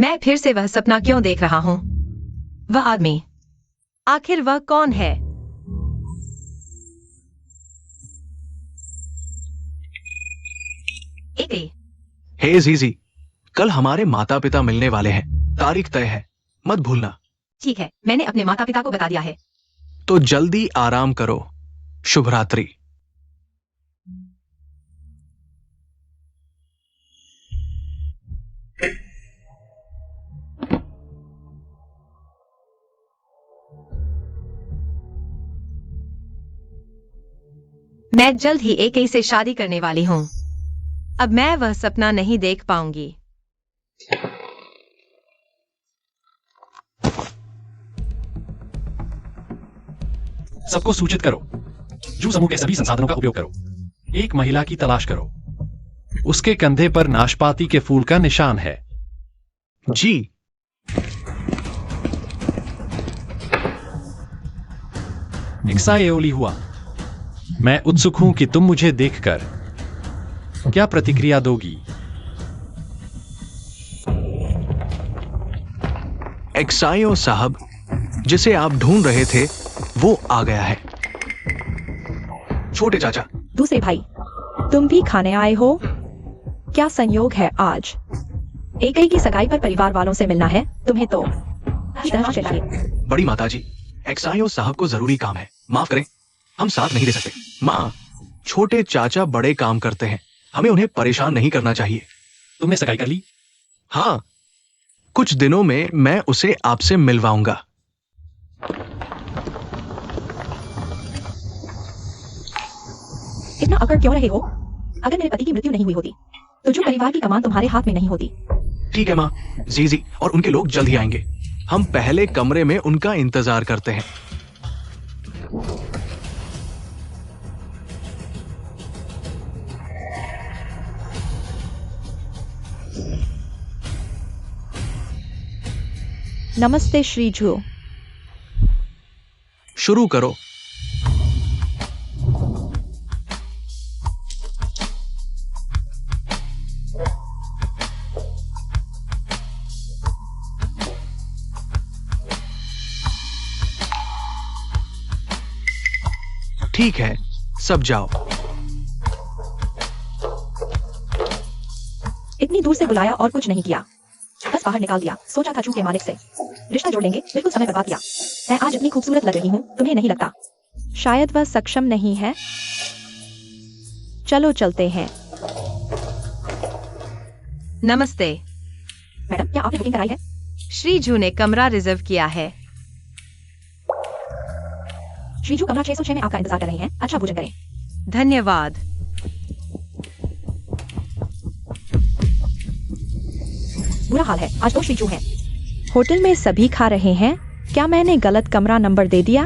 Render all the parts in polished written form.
मैं फिर से वह सपना क्यों देख रहा हूँ? वह आदमी, आखिर वह कौन है? हे जीजी, कल हमारे माता पिता मिलने वाले हैं। तारीख तय है, मत भूलना। ठीक है, मैंने अपने माता पिता को बता दिया है। तो जल्दी आराम करो। शुभ रात्रि। मैं जल्द ही एक से शादी करने वाली हूँ। अब मैं वह सपना नहीं देख पाऊंगी। सबको सूचित करो। जू समूह के सभी संसाधनों का उपयोग करो। एक महिला की तलाश करो। उसके कंधे पर नाशपाती के फूल का निशान है। जी। एक्साएओली हुआ। मैं उत्सुक हूं कि तुम मुझे देखकर क्या प्रतिक्रिया दोगी। एक्सायो साहब, जिसे आप ढूंढ रहे थे वो आ गया है। छोटे चाचा। दूसरे भाई, तुम भी खाने आए हो? क्या संयोग है आज? एक की सगाई पर परिवार वालों से मिलना है तुम्हें तो। चलिए। बड़ी माताजी, एक्सायो साहब को जरूरी काम है, माफ करें, हम साथ नहीं दे सकते। माँ, छोटे चाचा बड़े काम करते हैं, हमें उन्हें परेशान नहीं करना चाहिए। तुमने सगाई कर ली? हाँ, कुछ दिनों में मैं उसे आपसे मिलवाऊंगा। इतना अकड़ क्यों रहे हो? अगर मेरे पति की मृत्यु नहीं हुई होती तो जो परिवार की कमान तुम्हारे हाथ में नहीं होती। ठीक है माँ, जीजी और उनके लोग जल्द ही आएंगे। हम पहले कमरे में उनका इंतजार करते हैं। नमस्ते श्रीजू। शुरू करो। ठीक है, सब जाओ। इतनी दूर से बुलाया और कुछ नहीं किया, बस बाहर निकाल दिया। सोचा था जू के मालिक से रिश्ता जोड़ लेंगे, बिल्कुल समय बर्बाद किया। मैं आज इतनी खूबसूरत लग रही हूँ, तुम्हें नहीं लगता? शायद वह सक्षम नहीं है। चलो चलते हैं। नमस्ते मैडम, क्या आपने बुकिंग कराई है? श्रीजू ने कमरा रिजर्व किया है। श्रीजू कमरा 606 में आपका इंतजार कर रहे हैं। अच्छा भोजन करें। धन्यवाद। बुरा हाल है, आज तो श्रीजू हैं। होटल में सभी खा रहे हैं। क्या मैंने गलत कमरा नंबर दे दिया?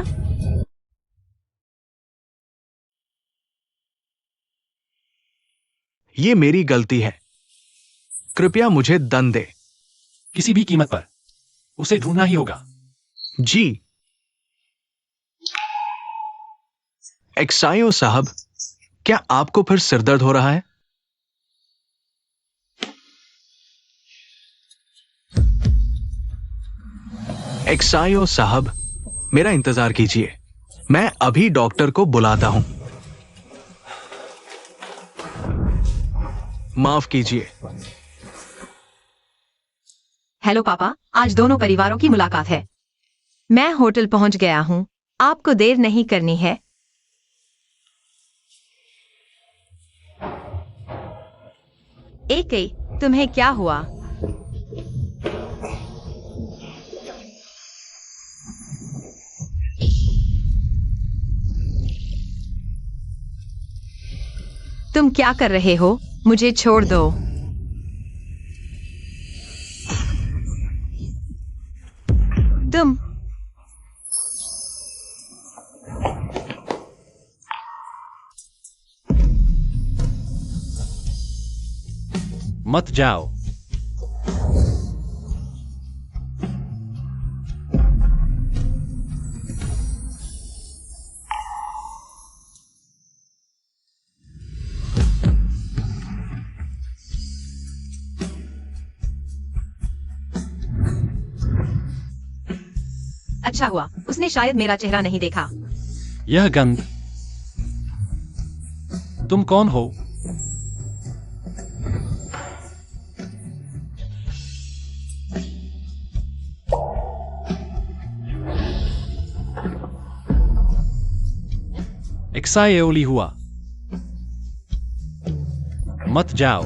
ये मेरी गलती है, कृपया मुझे दंड दे। किसी भी कीमत पर उसे ढूंढना ही होगा। जी। एक्सायो साहब, क्या आपको फिर सिरदर्द हो रहा है? एक्सायो साहब, मेरा इंतजार कीजिए, मैं अभी डॉक्टर को बुलाता हूं। माफ कीजिए। हेलो पापा, आज दोनों परिवारों की मुलाकात है। मैं होटल पहुंच गया हूं, आपको देर नहीं करनी है। एक तुम्हें क्या हुआ? तुम क्या कर रहे हो? मुझे छोड़ दो। तुम मत जाओ। अच्छा हुआ उसने शायद मेरा चेहरा नहीं देखा। यह गंध। तुम कौन हो? एक्साएओली हुआ। मत जाओ।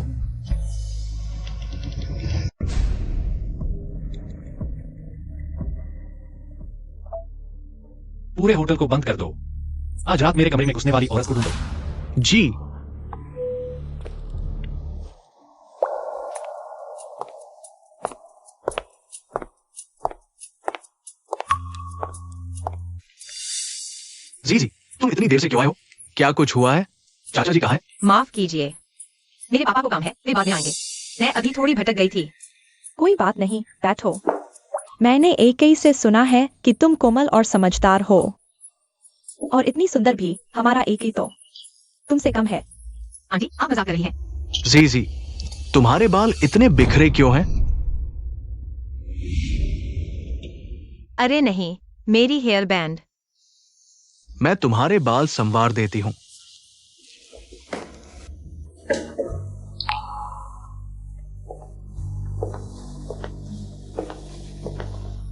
पूरे होटल को बंद कर दो। आज रात मेरे कमरे में घुसने वाली औरत को ढूंढो। जी। जी जी, तुम इतनी देर से क्यों आए हो? क्या कुछ हुआ है? चाचा जी कहाँ है? माफ कीजिए, मेरे पापा को काम है, वे बाद में आएंगे। मैं अभी थोड़ी भटक गई थी। कोई बात नहीं, बैठो। मैंने एके से सुना है कि तुम कोमल और समझदार हो, और इतनी सुंदर भी। हमारा एके तो तुमसे कम है। आंटी आप मजाक कर रही हैं। जी जी, तुम्हारे बाल इतने बिखरे क्यों हैं? अरे नहीं, मेरी हेयर बैंड। मैं तुम्हारे बाल संवार देती हूँ।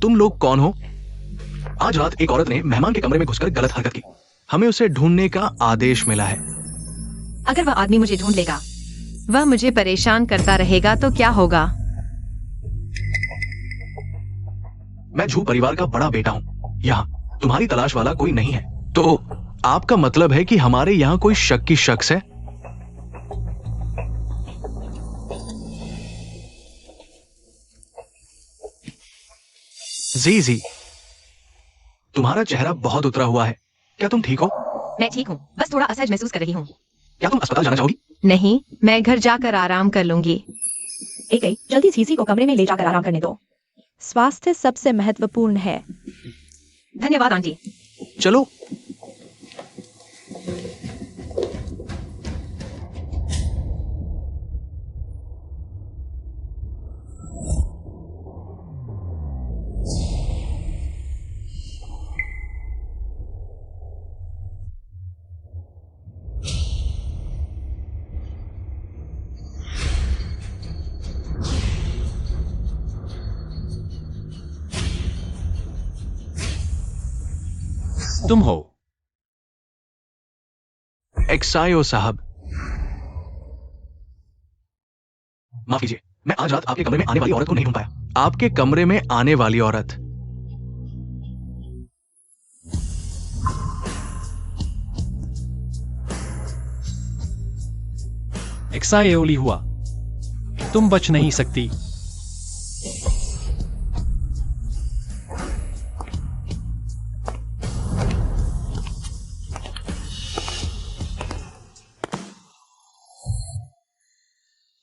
तुम लोग कौन हो? आज रात एक औरत ने मेहमान के कमरे में घुसकर गलत हरकत की। हमें उसे ढूंढने का आदेश मिला है। अगर वह आदमी मुझे ढूंढ लेगा, वह मुझे परेशान करता रहेगा तो क्या होगा? मैं झू परिवार का बड़ा बेटा हूँ। यहाँ तुम्हारी तलाश वाला कोई नहीं है। तो आपका मतलब है कि हमारे यहाँ कोई शक की शख्स है? जी जी, तुम्हारा चेहरा बहुत उतरा हुआ है। क्या तुम ठीक हो? मैं ठीक हूँ, बस थोड़ा असहज महसूस कर रही हूँ। क्या तुम अस्पताल जाना चाहोगी? नहीं, मैं घर जाकर आराम कर लूंगी। एके, जल्दी सीसी को कमरे में ले जाकर आराम करने दो। स्वास्थ्य सबसे महत्वपूर्ण है। धन्यवाद आंटी। चलो। तुम हो? एक्सायो साहब, माफ कीजिए, मैं आज रात आपके कमरे में आने वाली औरत को नहीं ढूंढ पाया। आपके कमरे में आने वाली औरत? एक्साएओली हुआ। तुम बच नहीं सकती।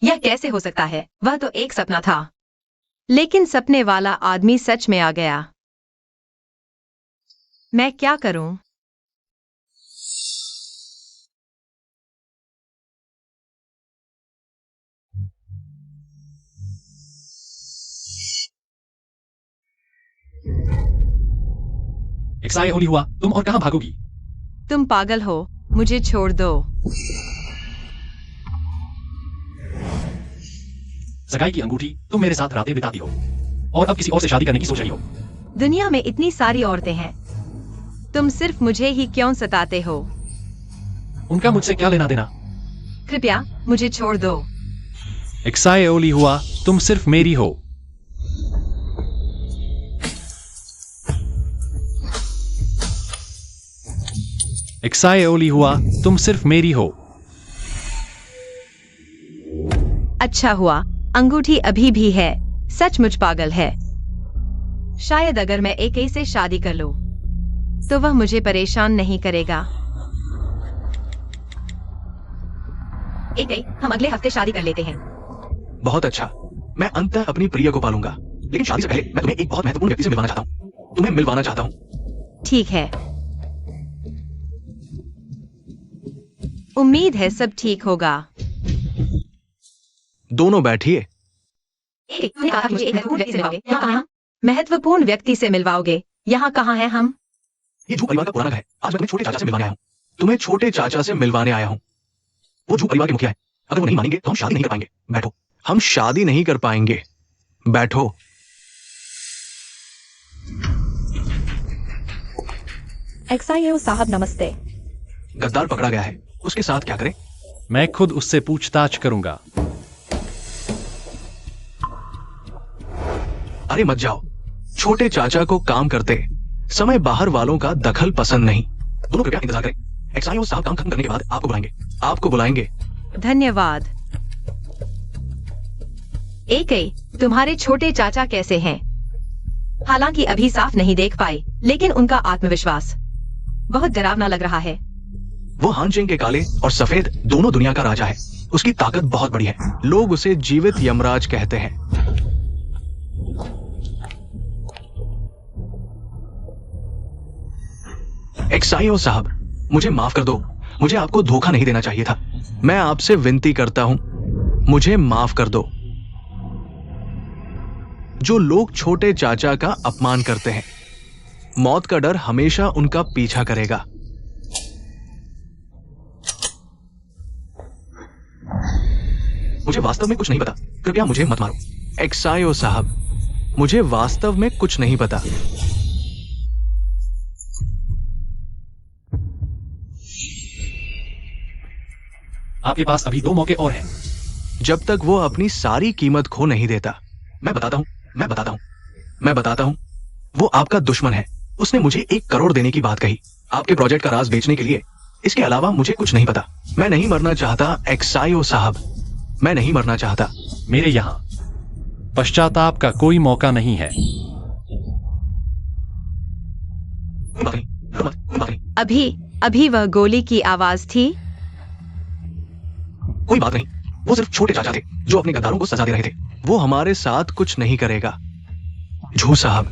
यह कैसे हो सकता है? वह तो एक सपना था, लेकिन सपने वाला आदमी सच में आ गया। मैं क्या करूं? एक्साएओली हुआ, तुम और कहां भागोगी? तुम पागल हो, मुझे छोड़ दो। सगाई की अंगूठी तुम मेरे साथ रातें बिताती हो, और अब किसी और से शादी करने की सोच रही हो। दुनिया में इतनी सारी औरतें हैं, तुम सिर्फ मुझे ही क्यों सताते हो? उनका मुझसे क्या लेना देना? कृपया मुझे छोड़ दो। एक्साएओली हुआ, तुम सिर्फ मेरी हो। एक्साएओली हुआ, तुम सिर्फ मेरी हो। अच्छा हुआ, अंगूठी अभी भी है। सचमुच पागल है। शायद अगर मैं एके से शादी कर लूं, तो वह मुझे परेशान नहीं करेगा। एके, हम अगले हफ्ते शादी कर लेते हैं। बहुत अच्छा। मैं अंततः अपनी प्रिय को पालूंगा, लेकिन शादी से पहले मैं तुम्हें एक बहुत महत्वपूर्ण व्यक्ति से मिलवाना चाहता हूँ। तुम्हें मिलवाना चाहता हूँ। ठीक है, उम्मीद है सब ठीक होगा। दोनों बैठिए। तुमने कहा था कि मुझे एक महत्वपूर्ण व्यक्ति से मिलवाओगे। क्या कहा? महत्वपूर्ण व्यक्ति से मिलवाओगे? यहाँ कहाँ हैं हम? ये जू परिवार का पुराना घर है। आज मैं तुम्हें छोटे चाचा से मिलवाने आया हूँ। तुम्हें छोटे चाचा से मिलवाने आया हूँ। वो जू परिवार के मुखिया है। अगर वो नहीं मानेंगे तो हम शादी नहीं कर पाएंगे। बैठो। हम शादी नहीं कर पाएंगे। बैठो। XIO साहब नमस्ते। गद्दार पकड़ा गया है, उसके साथ क्या करें? मैं खुद उससे पूछताछ करूंगा। अरे मत जाओ। छोटे चाचा को काम करते समय बाहर वालों का दखल पसंद नहीं। दोनों कृपया इंतजार करें। XIO साहब काम खत्म करने के बाद आपको बुलाएंगे। आपको बुलाएंगे। धन्यवाद। एके, तुम्हारे छोटे चाचा कैसे हैं? हालांकि अभी साफ नहीं देख पाए, लेकिन उनका आत्मविश्वास बहुत डरावना लग रहा है। वो हानचिंग के काले और सफेद दोनों दुनिया का राजा है। उसकी ताकत बहुत बड़ी है। लोग उसे जीवित यमराज कहते हैं। XIO साहब, मुझे माफ कर दो। मुझे आपको धोखा नहीं देना चाहिए था। मैं आपसे विनती करता हूं, मुझे माफ कर दो। जो लोग छोटे चाचा का अपमान करते हैं, मौत का डर हमेशा उनका पीछा करेगा। मुझे वास्तव में कुछ नहीं पता। कृपया मुझे मत मारो। XIO साहब, मुझे वास्तव में कुछ नहीं पता। आपके पास अभी 2 मौके और हैं। जब तक वो अपनी सारी कीमत खो नहीं देता। मैं बताता हूं। वो आपका दुश्मन है। उसने मुझे 1 करोड़ देने की बात कही आपके प्रोजेक्ट का राज बेचने के लिए। इसके अलावा मुझे कुछ नहीं पता। मैं नहीं मरना चाहता XIO साहब, मैं नहीं मरना चाहता। मेरे यहाँ पश्चाताप का कोई मौका नहीं है। अभी वह गोली की आवाज थी। कोई बात नहीं। वो सिर्फ छोटे चाचा थे जो अपने गद्दारों को सजा दे रहे थे। वो हमारे साथ कुछ नहीं करेगा। झू साहब,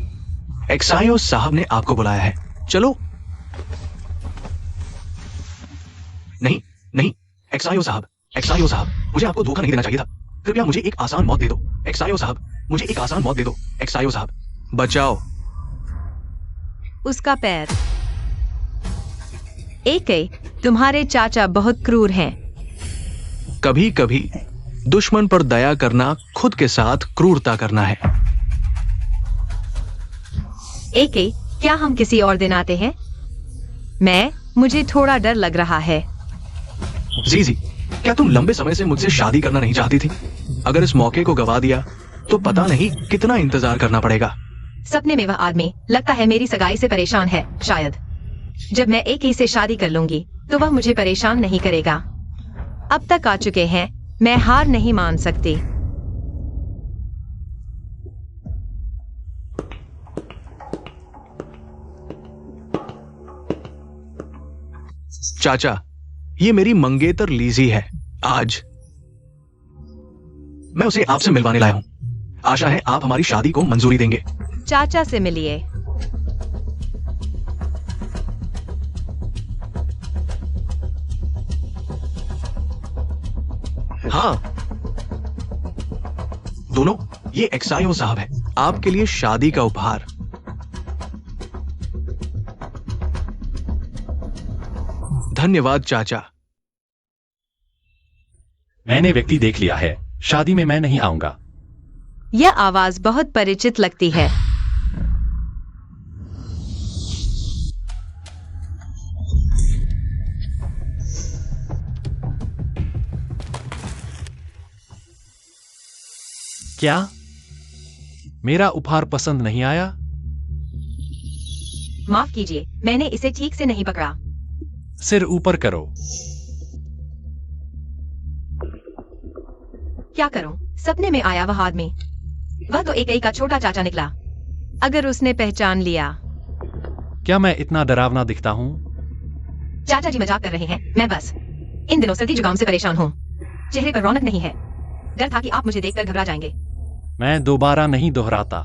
XIO साहब ने आपको बुलाया है। चलो। नहीं XIO साहब, मुझे आपको धोखा नहीं देना चाहिए था। कृपया मुझे एक आसान मौत दे दो। XIO साहब, मुझे एक आसान मौत दे दो। XIO साहब, बचाओ। उसका पैर। एके, तुम्हारे चाचा बहुत क्रूर हैं। कभी कभी दुश्मन पर दया करना खुद के साथ क्रूरता करना है। एके, क्या हम किसी और दिन आते हैं? मुझे थोड़ा डर लग रहा है। जीजी, क्या तुम लंबे समय से मुझसे शादी करना नहीं चाहती थी? अगर इस मौके को गवा दिया तो पता नहीं कितना इंतजार करना पड़ेगा। सपने में वह आदमी लगता है मेरी सगाई से परेशान है। शायद जब मैं एके से शादी कर लूंगी तो वह मुझे परेशान नहीं करेगा। अब तक आ चुके हैं, मैं हार नहीं मान सकती। चाचा, ये मेरी मंगेतर लीजी है। आज मैं उसे आपसे मिलवाने लाया हूं। आशा है आप हमारी शादी को मंजूरी देंगे। चाचा से मिलिए। हाँ दोनों, ये XIO साहब है। आपके लिए शादी का उपहार। धन्यवाद चाचा। मैंने व्यक्ति देख लिया है। शादी में मैं नहीं आऊंगा। यह आवाज बहुत परिचित लगती है। क्या मेरा उपहार पसंद नहीं आया? माफ कीजिए, मैंने इसे ठीक से नहीं पकड़ा। सिर ऊपर करो। क्या करूं? सपने में आया वह आदमी। वह तो एके का छोटा चाचा निकला। अगर उसने पहचान लिया। क्या मैं इतना डरावना दिखता हूँ? चाचा जी मजाक कर रहे हैं। मैं बस इन दिनों सर्दी जुकाम से परेशान हूँ। चेहरे पर रौनक नहीं है। डर था कि आप मुझे देखकर घबरा जाएंगे। मैं दोबारा नहीं दोहराता।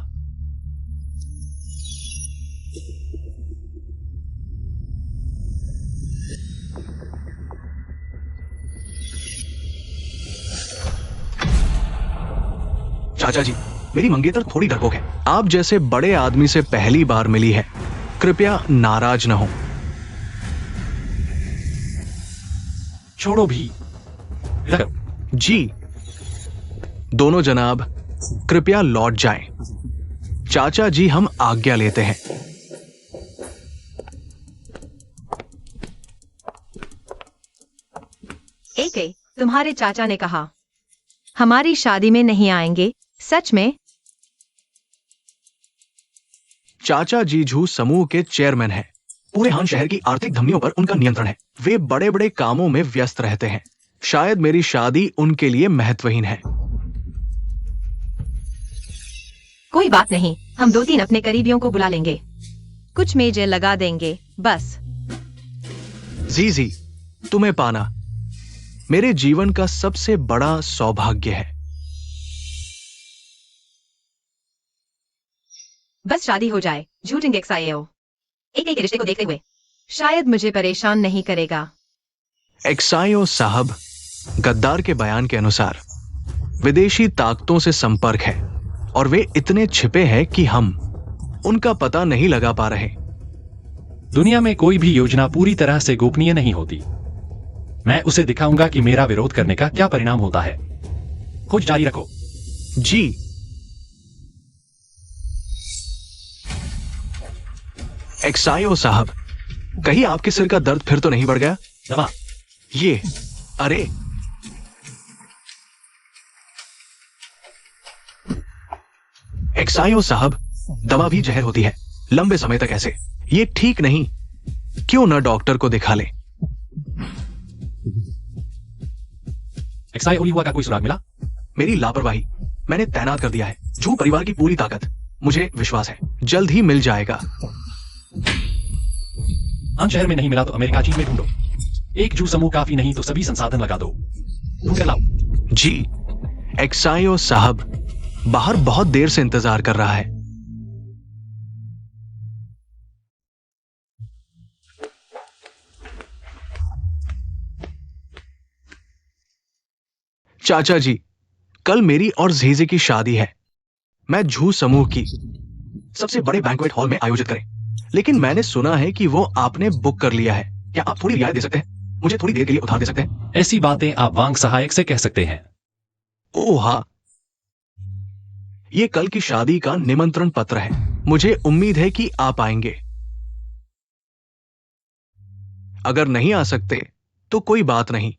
चाचा जी, मेरी मंगेतर थोड़ी डरपोक है। आप जैसे बड़े आदमी से पहली बार मिली है। कृपया नाराज न हो। छोड़ो भी। इधर करो। जी। दोनों जनाब कृपया लौट जाएं। चाचा जी हम आज्ञा लेते हैं। एक तुम्हारे चाचा ने कहा हमारी शादी में नहीं आएंगे, सच में? चाचा जीजू समूह के चेयरमैन हैं। पूरे हान शहर की आर्थिक धमनियों पर उनका नियंत्रण है। वे बड़े बड़े कामों में व्यस्त रहते हैं। शायद मेरी शादी उनके लिए महत्वहीन है। कोई बात नहीं, हम 2-3 अपने करीबियों को बुला लेंगे, कुछ मेजें लगा देंगे, बस। जीजी, तुम्हें पाना मेरे जीवन का सबसे बड़ा सौभाग्य है। बस शादी हो जाए, झूठिंग एक्साइओ। एक रिश्ते को देखते हुए शायद मुझे परेशान नहीं करेगा। एक्साइओ साहब, गद्दार के बयान के अनुसार विदेशी ताकतों से संपर्क है और वे इतने छिपे हैं कि हम उनका पता नहीं लगा पा रहे। दुनिया में कोई भी योजना पूरी तरह से गोपनीय नहीं होती। मैं उसे दिखाऊंगा कि मेरा विरोध करने का क्या परिणाम होता है। खोज जारी रखो। जी। एक्साइओ साहब, कहीं आपके सिर का दर्द फिर तो नहीं बढ़ गया? दवा। ये, अरे एक्साइओ साहब, दवा भी जहर होती है लंबे समय तक ऐसे। ये ठीक नहीं। क्यों ना डॉक्टर को दिखा ले? एक्साइओ हुआ का कोई सुराग मिला? मेरी लापरवाही। मैंने तैनात कर दिया है जू परिवार की पूरी ताकत। मुझे विश्वास है जल्द ही मिल जाएगा। हान शहर में नहीं मिला तो अमेरिका चीन में ढूंढो। एक जू समूह काफी नहीं तो सभी संसाधन लगा दो। ढूंढ कर लाओ। जी। एक्साइओ साहब बाहर बहुत देर से इंतजार कर रहा है। चाचा जी, कल मेरी और जीजे की शादी है। मैं झू समूह की सबसे बड़े बैंक्वेट हॉल में आयोजित करें, लेकिन मैंने सुना है कि वो आपने बुक कर लिया है। क्या आप थोड़ी रियायत दे सकते हैं? मुझे थोड़ी देर के लिए उधार दे सकते हैं? ऐसी बातें आप वांग सहायक से कह सकते हैं। ओह हाँ, ये कल की शादी का निमंत्रण पत्र है। मुझे उम्मीद है कि आप आएंगे। अगर नहीं आ सकते तो कोई बात नहीं।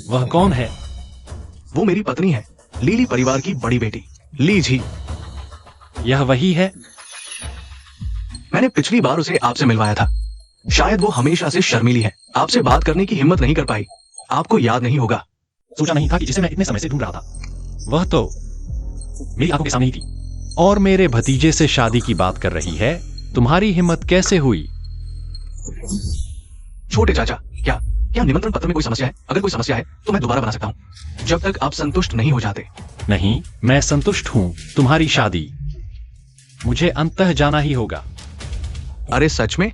वह कौन है? वो मेरी पत्नी है, लीली परिवार की बड़ी बेटी ली जी। यह वही है? मैंने पिछली बार उसे आपसे मिलवाया था। शायद वो हमेशा से शर्मीली है, आपसे बात करने की हिम्मत नहीं कर पाई। आपको याद नहीं होगा। सोचा नहीं था कि जिसे मैं इतने समय से ढूंढ रहा था वह तो मेरी आंखों के सामने ही थी। और मेरे भतीजे से शादी की बात कर रही है। तुम्हारी हिम्मत कैसे हुई? छोटे चाचा, क्या निमंत्रण पत्र में कोई समस्या है? अगर कोई समस्या है तो मैं दोबारा बना सकता हूं, जब तक आप संतुष्ट नहीं हो जाते। नहीं, मैं संतुष्ट हूं। तुम्हारी शादी, मुझे अंततः जाना ही होगा। अरे सच में?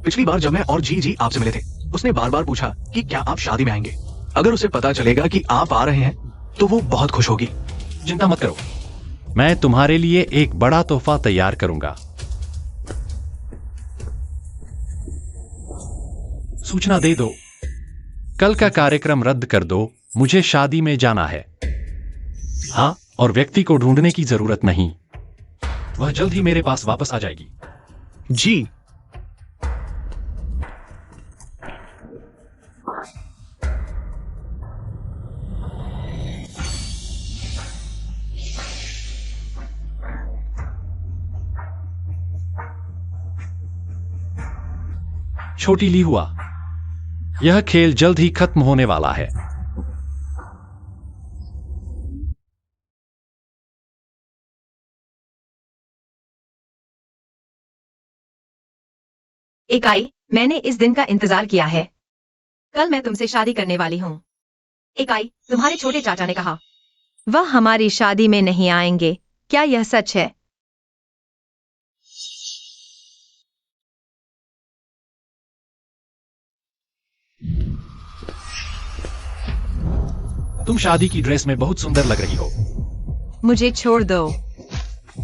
पिछली बार जब मैं और जी आपसे मिले थे, उसने बार बार पूछा कि क्या आप शादी में आएंगे। अगर उसे पता चलेगा कि आप आ रहे हैं तो वो बहुत खुश होगी। चिंता मत करो, मैं तुम्हारे लिए एक बड़ा तोहफा तैयार करूंगा। सूचना दे दो, कल का कार्यक्रम रद्द कर दो, मुझे शादी में जाना है। हाँ, और व्यक्ति को ढूंढने की जरूरत नहीं, वह जल्द ही मेरे पास वापस आ जाएगी। जी। छोटी ली हुआ, यह खेल जल्द ही खत्म होने वाला है। इकाई, मैंने इस दिन का इंतजार किया है। कल मैं तुमसे शादी करने वाली हूँ। इकाई, तुम्हारे छोटे चाचा ने कहा वह हमारी शादी में नहीं आएंगे। क्या यह सच है? तुम शादी की ड्रेस में बहुत सुंदर लग रही हो। मुझे छोड़ दो।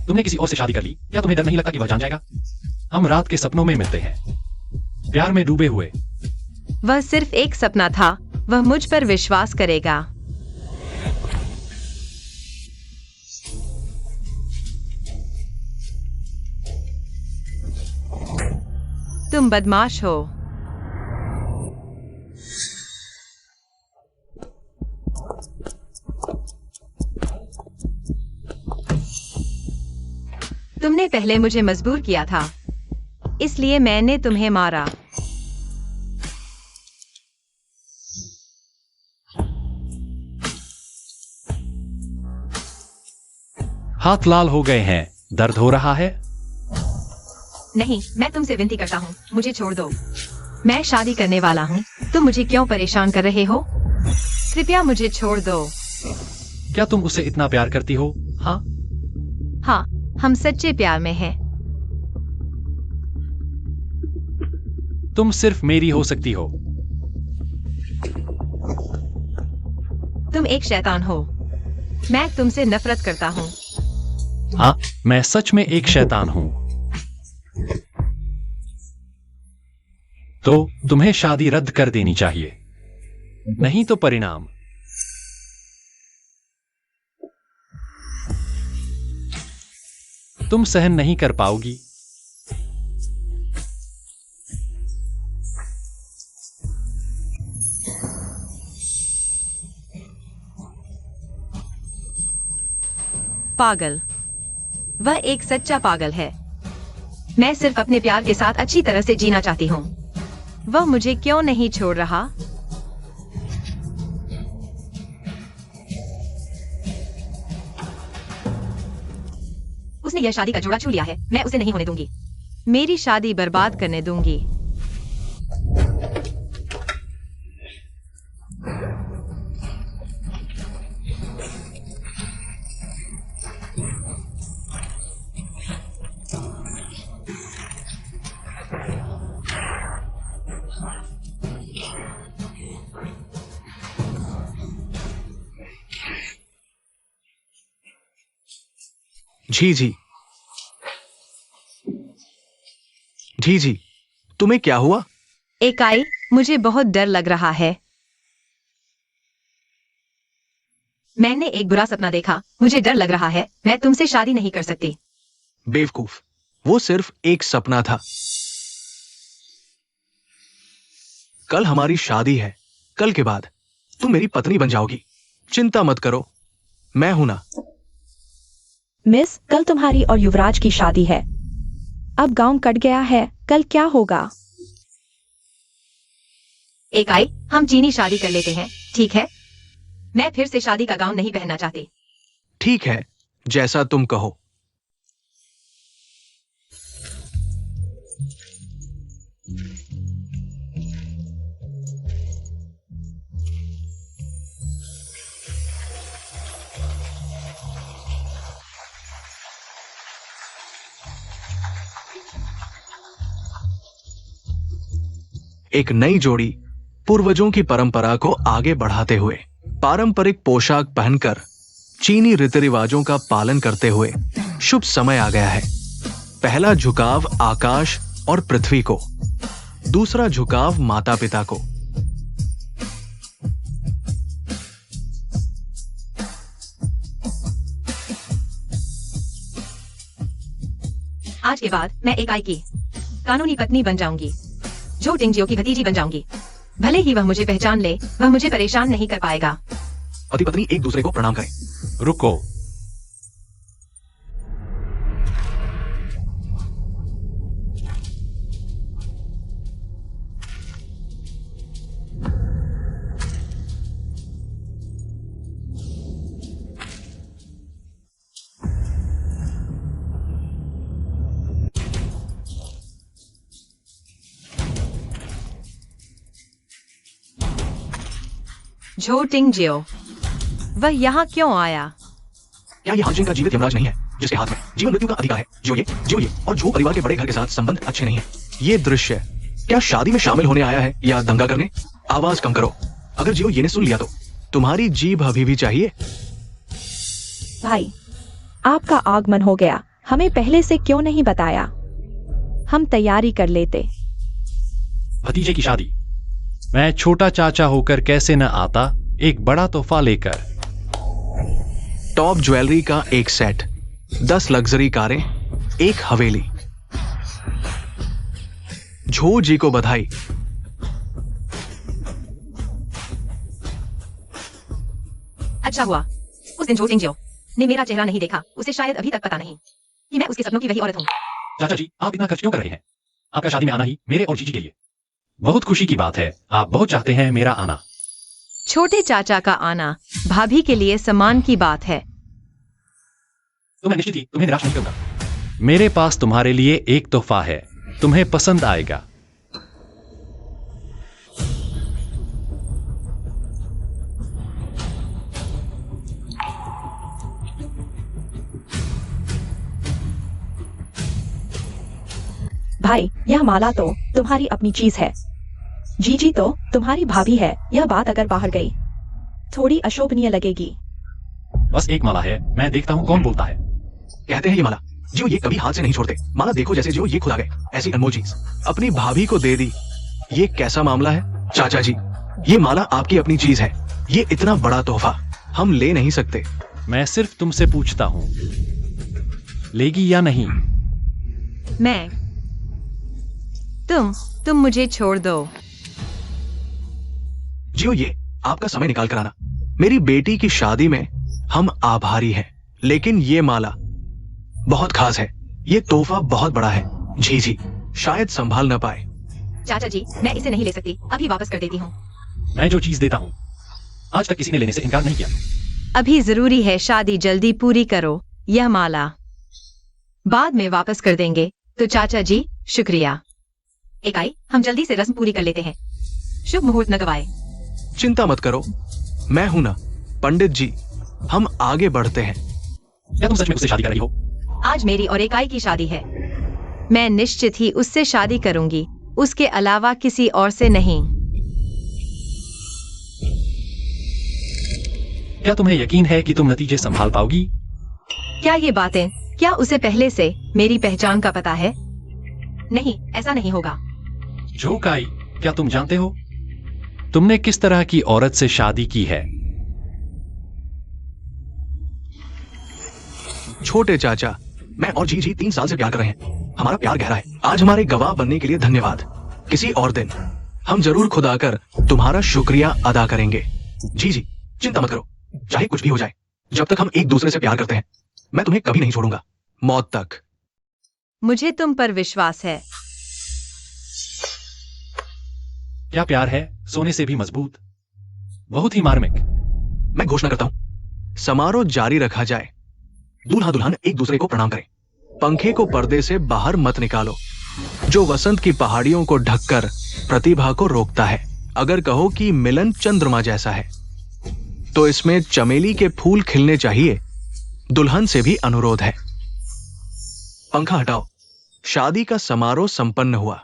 तुमने किसी और से शादी कर ली? क्या तुम्हें डर नहीं लगता कि वह जान जाएगा? हम रात के सपनों में मिलते हैं, प्यार में डूबे हुए। वह सिर्फ एक सपना था, वह मुझ पर विश्वास करेगा। तुम बदमाश हो। तुमने पहले मुझे मजबूर किया था, इसलिए मैंने तुम्हें मारा। हाथ लाल हो गए हैं, दर्द हो रहा है? नहीं, मैं तुमसे विनती करता हूँ, मुझे छोड़ दो। मैं शादी करने वाला हूँ, तुम मुझे क्यों परेशान कर रहे हो? कृपया मुझे छोड़ दो। क्या तुम उसे इतना प्यार करती हो? हाँ? हाँ, हम सच्चे प्यार में हैं। तुम सिर्फ मेरी हो सकती हो। तुम एक शैतान हो। मैं तुमसे नफरत करता हूँ। हाँ, मैं सच में एक शैतान हूं। तो तुम्हें शादी रद्द कर देनी चाहिए, नहीं तो परिणाम। तुम सहन नहीं कर पाओगी। पागल। वह एक सच्चा पागल है। मैं सिर्फ अपने प्यार के साथ अच्छी तरह से जीना चाहती हूँ। वह मुझे क्यों नहीं छोड़ रहा? उसने यह शादी का जोड़ा छू लिया है, मैं उसे नहीं होने दूंगी। मेरी शादी बर्बाद करने दूंगी। जी जी जी जी, तुम्हें क्या हुआ? एकाई, मुझे बहुत डर लग रहा है। मैंने एक बुरा सपना देखा, मुझे डर लग रहा है। मैं तुमसे शादी नहीं कर सकती। बेवकूफ, वो सिर्फ एक सपना था। कल हमारी शादी है। कल के बाद तुम मेरी पत्नी बन जाओगी। चिंता मत करो, मैं हूं ना। मिस, कल तुम्हारी और युवराज की शादी है। अब गांव कट गया है, कल क्या होगा? एकाई, हम चीनी शादी कर लेते हैं, ठीक है? मैं फिर से शादी का गाउन नहीं पहनना चाहती। ठीक है, जैसा तुम कहो। एक नई जोड़ी पूर्वजों की परंपरा को आगे बढ़ाते हुए, पारंपरिक पोशाक पहनकर, चीनी रीति रिवाजों का पालन करते हुए शुभ समय आ गया है। पहला झुकाव आकाश और पृथ्वी को, दूसरा झुकाव माता पिता को। आज के बाद मैं एकाई की कानूनी पत्नी बन जाऊंगी। जो टिंगजियो की भतीजी बन जाऊंगी। भले ही वह मुझे पहचान ले, वह मुझे परेशान नहीं कर पाएगा। पति पत्नी एक दूसरे को प्रणाम करें। रुको, झो टिंगजियो, वह यहाँ क्यों आया? क्या ये हाजिन का जीवित यमराज नहीं है, जिसके हाथ में जीवन मृत्यु का अधिकार है? जो ये और जो परिवार के बड़े घर के साथ संबंध अच्छे नहीं है। ये दृश्य क्या शादी में शामिल होने आया है या दंगा करने? आवाज कम करो। अगर जियो ये ने सुन लिया तो तुम्हारी जीभ अभी भी चाहिए? भाई, आपका आगमन हो गया, हमें पहले से क्यों नहीं बताया? हम तैयारी कर लेते। भतीजे की शादी, मैं छोटा चाचा होकर कैसे न आता एक बड़ा तोहफा लेकर। टॉप ज्वेलरी का एक सेट, 10 लग्जरी कारें, एक हवेली। झो जी को बधाई। अच्छा हुआ उस दिन जो सिंह जो ने मेरा चेहरा नहीं देखा, उसे शायद अभी तक पता नहीं कि मैं उसके सपनों की वही औरत हूँ। चाचा जी, आप इतना खर्च क्यों कर रहे हैं? आपका शादी में आना ही मेरे और जीजी के लिए बहुत खुशी की बात है। आप बहुत चाहते हैं मेरा आना। छोटे चाचा का आना भाभी के लिए सम्मान की बात है। तो मैं निश्चित ही तुम्हें निराश नहीं करूंगा। मेरे पास तुम्हारे लिए एक तोहफा है, तुम्हें पसंद आएगा। भाई, यह माला तो तुम्हारी अपनी चीज है। जीजी तो तुम्हारी भाभी है। यह बात अगर बाहर गई थोड़ी अशोभनीय लगेगी। बस एक माला है, मैं देखता हूं कौन बोलता है। कहते हैं ये माला जो ये कभी हाथ से नहीं छोड़ते। माला देखो जैसे जो ये खुद आ गए, ऐसी अनमोल चीज अपनी भाभी को दे दी। ये कैसा मामला है? चाचा जी, ये माला आपकी अपनी चीज है। ये इतना बड़ा तोहफा हम ले नहीं सकते। मैं सिर्फ तुमसे पूछता हूं, लेगी या नहीं? मैं तुम मुझे छोड़ दो। जियो, ये आपका समय निकाल कर आना। मेरी बेटी की शादी में हम आभारी हैं, लेकिन ये माला बहुत खास है। ये तोहफा बहुत बड़ा है। जी जी शायद संभाल न पाए। चाचा जी, मैं इसे नहीं ले सकती, अभी वापस कर देती हूँ। मैं जो चीज देता हूं आज तक किसी ने लेने से इनकार नहीं किया। अभी जरूरी है शादी जल्दी पूरी करो। यह माला बाद में वापस कर देंगे। तो चाचा जी शुक्रिया। इकाई, हम जल्दी से रस्म पूरी कर लेते हैं। शुभ मुहूर्त न गवाए। चिंता मत करो, मैं हूं ना। पंडित जी, हम आगे बढ़ते हैं। क्या तुम सच में उससे शादी कर रही हो? आज मेरी और इकाई की शादी है। मैं निश्चित ही उससे शादी करूंगी, उसके अलावा किसी और से नहीं। क्या तुम्हें यकीन है कि तुम नतीजे संभाल पाओगी? क्या ये बातें, क्या उसे पहले से मेरी पहचान का पता है? नहीं, ऐसा नहीं होगा। जो काई, क्या तुम जानते हो तुमने किस तरह की औरत से शादी की है? छोटे चाचा, मैं और जी 3 साल से प्यार कर रहे हैं। हमारा प्यार गहरा है। आज हमारे गवाह बनने के लिए धन्यवाद। किसी और दिन हम जरूर खुद आकर तुम्हारा शुक्रिया अदा करेंगे। जी चिंता मत करो, चाहे कुछ भी हो जाए, जब तक हम एक दूसरे से प्यार करते हैं, मैं तुम्हें कभी नहीं छोड़ूंगा, मौत तक। मुझे तुम पर विश्वास है। क्या प्यार है सोने से भी मजबूत, बहुत ही मार्मिक। मैं घोषणा करता हूं, समारोह जारी रखा जाए। दूल्हा दुल्हन एक दूसरे को प्रणाम करें। पंखे को पर्दे से बाहर मत निकालो, जो वसंत की पहाड़ियों को ढककर प्रतिभा को रोकता है। अगर कहो कि मिलन चंद्रमा जैसा है, तो इसमें चमेली के फूल खिलने चाहिए। दुल्हन से भी अनुरोध है। पंखा हटाओ। शादी का समारोह संपन्न हुआ।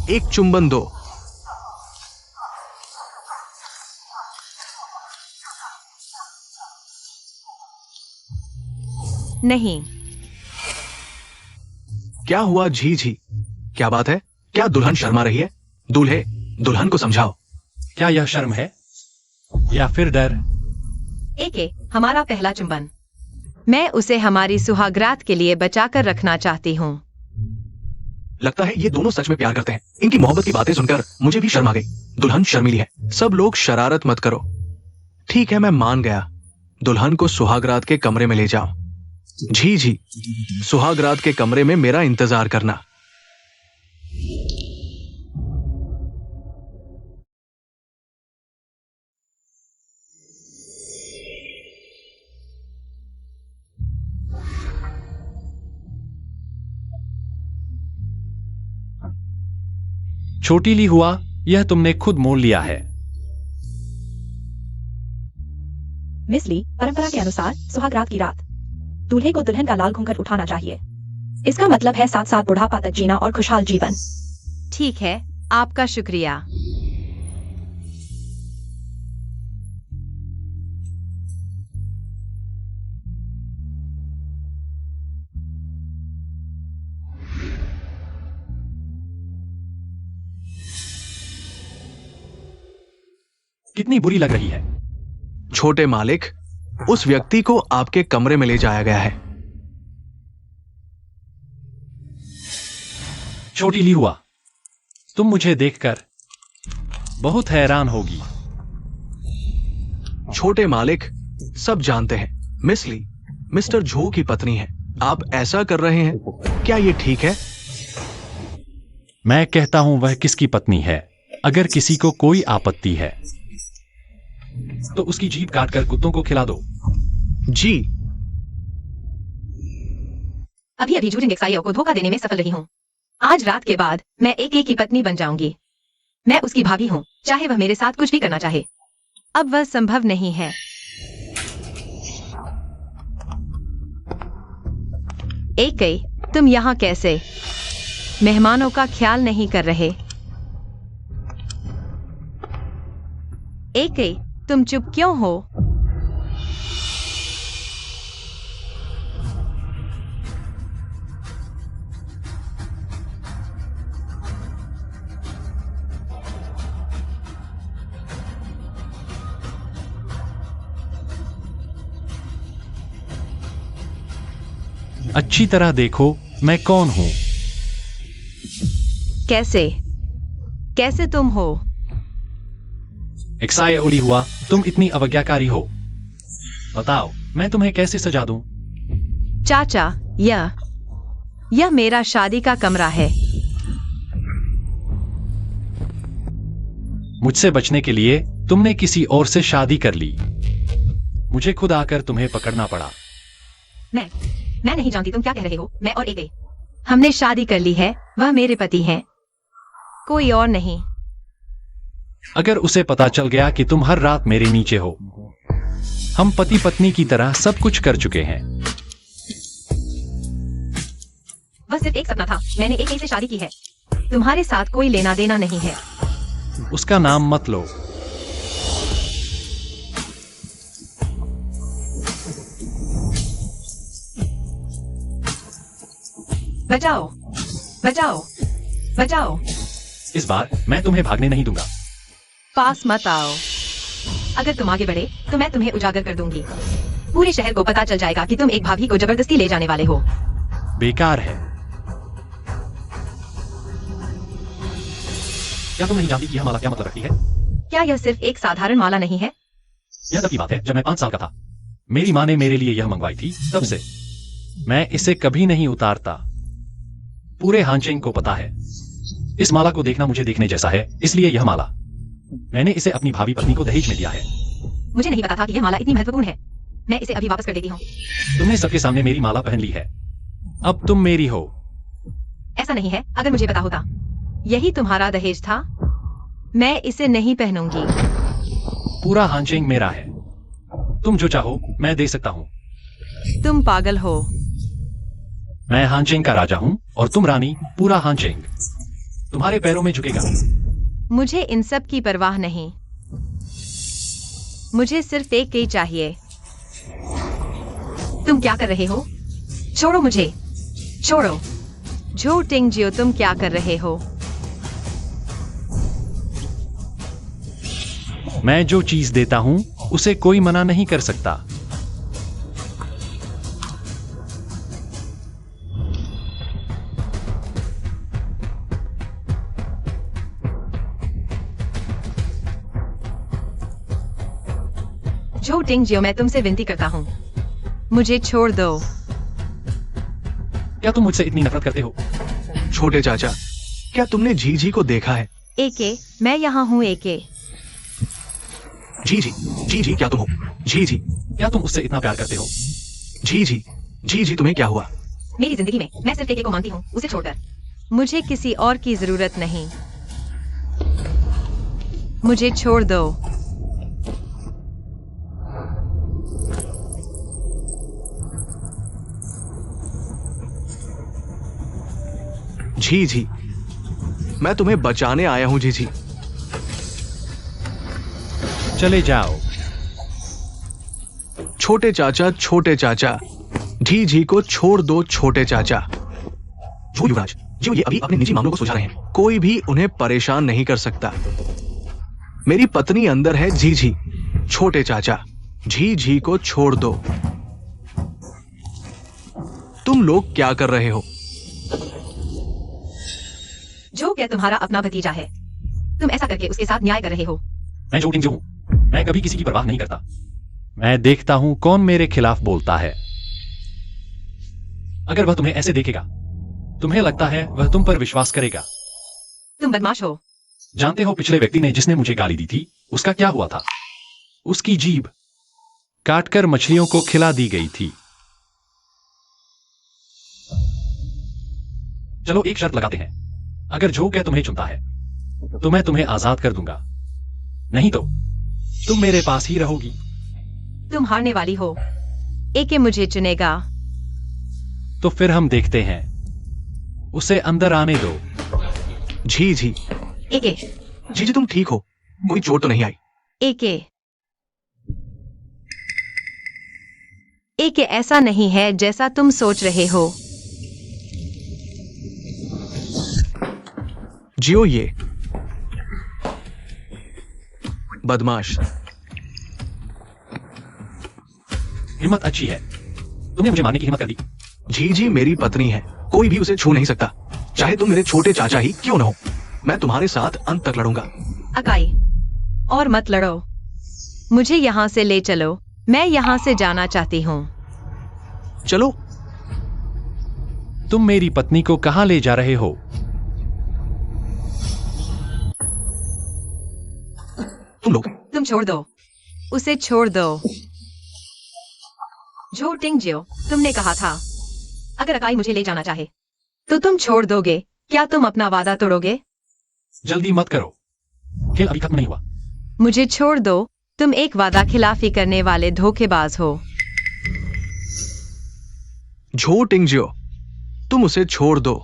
एक चुंबन दो। नहीं। क्या हुआ झी? क्या बात है? क्या दुल्हन शर्मा रही है? दूल्हे, दुल्हन को समझाओ। क्या यह शर्म है या फिर डर? एके, हमारा पहला चुंबन। मैं उसे हमारी सुहागरात के लिए बचाकर रखना चाहती हूँ। लगता है ये दोनों सच में प्यार करते हैं। इनकी मोहब्बत की बातें सुनकर मुझे भी शर्म आ गई। दुल्हन शर्मीली है। सब लोग शरारत मत करो। ठीक है, मैं मान गया। दुल्हन को सुहागरात के कमरे में ले जाओ। झी सुहागरात के कमरे में मेरा इंतजार करना। छोटी ली हुआ, यह तुमने खुद मोल लिया है। मिस ली, परंपरा के अनुसार सुहागरात की रात दूल्हे को दुल्हन का लाल घूंघट उठाना चाहिए। इसका मतलब है साथ साथ बुढ़ापा तक जीना और खुशहाल जीवन। ठीक है, आपका शुक्रिया। कितनी बुरी लग रही है। छोटे मालिक, उस व्यक्ति को आपके कमरे में ले जाया गया है। छोटी ली हुआ, तुम मुझे देखकर बहुत हैरान होगी। छोटे मालिक, सब जानते हैं मिस ली मिस्टर झो की पत्नी है। आप ऐसा कर रहे हैं, क्या ये ठीक है? मैं कहता हूं वह किसकी पत्नी है। अगर किसी को कोई आपत्ति है तो उसकी जीभ काटकर कुत्तों को खिला दो। जी। अभी अभी जूजिंग एक्साइओ को धोखा देने में सफल रही हूँ। आज रात के बाद मैं एक की पत्नी बन जाऊंगी। मैं उसकी भाभी हूँ, चाहे वह मेरे साथ कुछ भी करना चाहे। अब वह संभव नहीं है। एक तुम यहाँ कैसे? मेहमानों का ख्याल नहीं कर रहे। एक तुम चुप क्यों हो? अच्छी तरह देखो मैं कौन हूं। कैसे? कैसे तुम हो? एक्साई ओली हुआ, तुम इतनी अवज्ञाकारी हो। बताओ मैं तुम्हें कैसे सजा दूं? चाचा, यह मेरा शादी का कमरा है। मुझसे बचने के लिए तुमने किसी और से शादी कर ली। मुझे खुद आकर तुम्हें पकड़ना पड़ा। मैं नहीं जानती तुम क्या कह रहे हो। मैं और एक हमने शादी कर ली है। वह मेरे पति हैं, कोई और नहीं। अगर उसे पता चल गया कि तुम हर रात मेरे नीचे हो। हम पति पत्नी की तरह सब कुछ कर चुके हैं। वह सिर्फ एक सपना था। मैंने एक से शादी की है। तुम्हारे साथ कोई लेना देना नहीं है। उसका नाम मत लो। बचाओ, बचाओ, बचाओ। इस बार मैं तुम्हें भागने नहीं दूंगा। पास मत आओ। अगर तुम आगे बढ़े तो मैं तुम्हें उजागर कर दूंगी। पूरे शहर को पता चल जाएगा कि तुम एक भाभी को जबरदस्ती ले जाने वाले हो। बेकार है। क्या तुम नहीं जानती कि यह माला क्या मतलब रखती है? क्या यह सिर्फ एक साधारण माला नहीं है? यह तब की बात है जब मैं 5 साल का था। मेरी माँ ने मेरे लिए यह मंगवाई थी। तब से मैं इसे कभी नहीं उतारता। पूरे हांचेंग को पता है। इस माला को देखना मुझे देखने जैसा है, इसलिए यह माला मैंने इसे अपनी भाभी पत्नी को दहेज में दिया है। मुझे नहीं पता था कि यह माला इतनी महत्वपूर्ण है। मैं इसे अभी वापस कर देती हूँ। तुमने सबके सामने मेरी माला पहन ली है। अब तुम मेरी हो। ऐसा नहीं है। अगर मुझे पता होता यही तुम्हारा दहेज था, मैं इसे नहीं पहनूंगी। पूरा हांचेंग मेरा है। तुम जो चाहो मैं दे सकता हूँ। तुम पागल हो। मैं हांचेंग का राजा हूँ और तुम रानी। पूरा हांचेंग तुम्हारे पैरों में झुकेगा। मुझे इन सब की परवाह नहीं। मुझे सिर्फ एक ही चाहिए। तुम क्या कर रहे हो? छोड़ो मुझे, छोड़ो। झो टिंग जियो, तुम क्या कर रहे हो? मैं जो चीज देता हूँ उसे कोई मना नहीं कर सकता। झो टिंग जियो, मैं तुमसे विनती करता हूँ, मुझे छोड़ दो। क्या तुम मुझसे इतनी नफरत करते हो? छोटे चाचा, क्या तुमने जी जी को देखा है? एके, मैं यहाँ हूँ। एके, जी जी, जी जी, क्या तुम हो? जी जी, क्या तुम उससे इतना प्यार करते हो? जी जी, जी जी, तुम्हें क्या हुआ? मेरी जिंदगी में मैं सिर्फ एके को मानती हूँ, उसे छोड़कर। मुझे किसी और की जरूरत नहीं। मुझे छोड़ दो। जी जी, मैं तुम्हें बचाने आया हूं जीजी। चले जाओ। छोटे चाचा, झी को छोड़ दो छोटे चाचा। जो युवराज, जो ये अभी अपने निजी मामलों को सुलझा रहे हैं, कोई भी उन्हें परेशान नहीं कर सकता। मेरी पत्नी अंदर है झी, छोटे चाचा, झी को छोड़ दो। तुम लोग क्या कर रहे हो? जो क्या तुम्हारा अपना भतीजा है, तुम ऐसा करके उसके साथ न्याय कर रहे हो। मैं जो टिंग हूं, मैं कभी किसी की परवाह नहीं करता। मैं देखता हूं कौन मेरे खिलाफ बोलता है। अगर वह तुम्हें ऐसे देखेगा, तुम्हें लगता है वह तुम पर विश्वास करेगा? तुम बदमाश हो। जानते हो पिछले व्यक्ति ने जिसने मुझे गाली दी थी, उसका क्या हुआ था? उसकी जीभ काटकर मछलियों को खिला दी गई थी। चलो एक शर्त लगाते हैं, अगर जो क्या तुम्हें चुनता है तो मैं तुम्हें आजाद कर दूंगा, नहीं तो तुम मेरे पास ही रहोगी। तुम हारने वाली हो। एके मुझे चुनेगा। तो फिर हम देखते हैं। उसे अंदर आने दो। झी, एके, जी तुम ठीक हो? कोई चोट तो नहीं आई? एके ऐसा नहीं है जैसा तुम सोच रहे हो। जियो ये बदमाश। हिम्मत अच्छी है, तुमने मुझे मारने की हिम्मत कर दी। झी मेरी पत्नी है, कोई भी उसे छू नहीं सकता, चाहे तुम मेरे छोटे चाचा ही क्यों न हो। मैं तुम्हारे साथ अंत तक लड़ूंगा। अकाई, और मत लड़ो। मुझे यहाँ से ले चलो, मैं यहाँ से जाना चाहती हूँ। चलो। तुम मेरी पत्नी को कहां ले जा रहे हो? तुम लोग। तुम छोड़ दो, उसे छोड़ दो। जो टिंग जियो, तुमने कहा था अगर अकाई मुझे ले जाना चाहे तो तुम छोड़ दोगे। क्या तुम अपना वादा तोड़ोगे? जल्दी मत करो, खेल अभी खत्म नहीं हुआ। मुझे छोड़ दो, तुम एक वादा खिलाफी करने वाले धोखेबाज हो। झो टिंगजियो, तुम उसे छोड़ दो,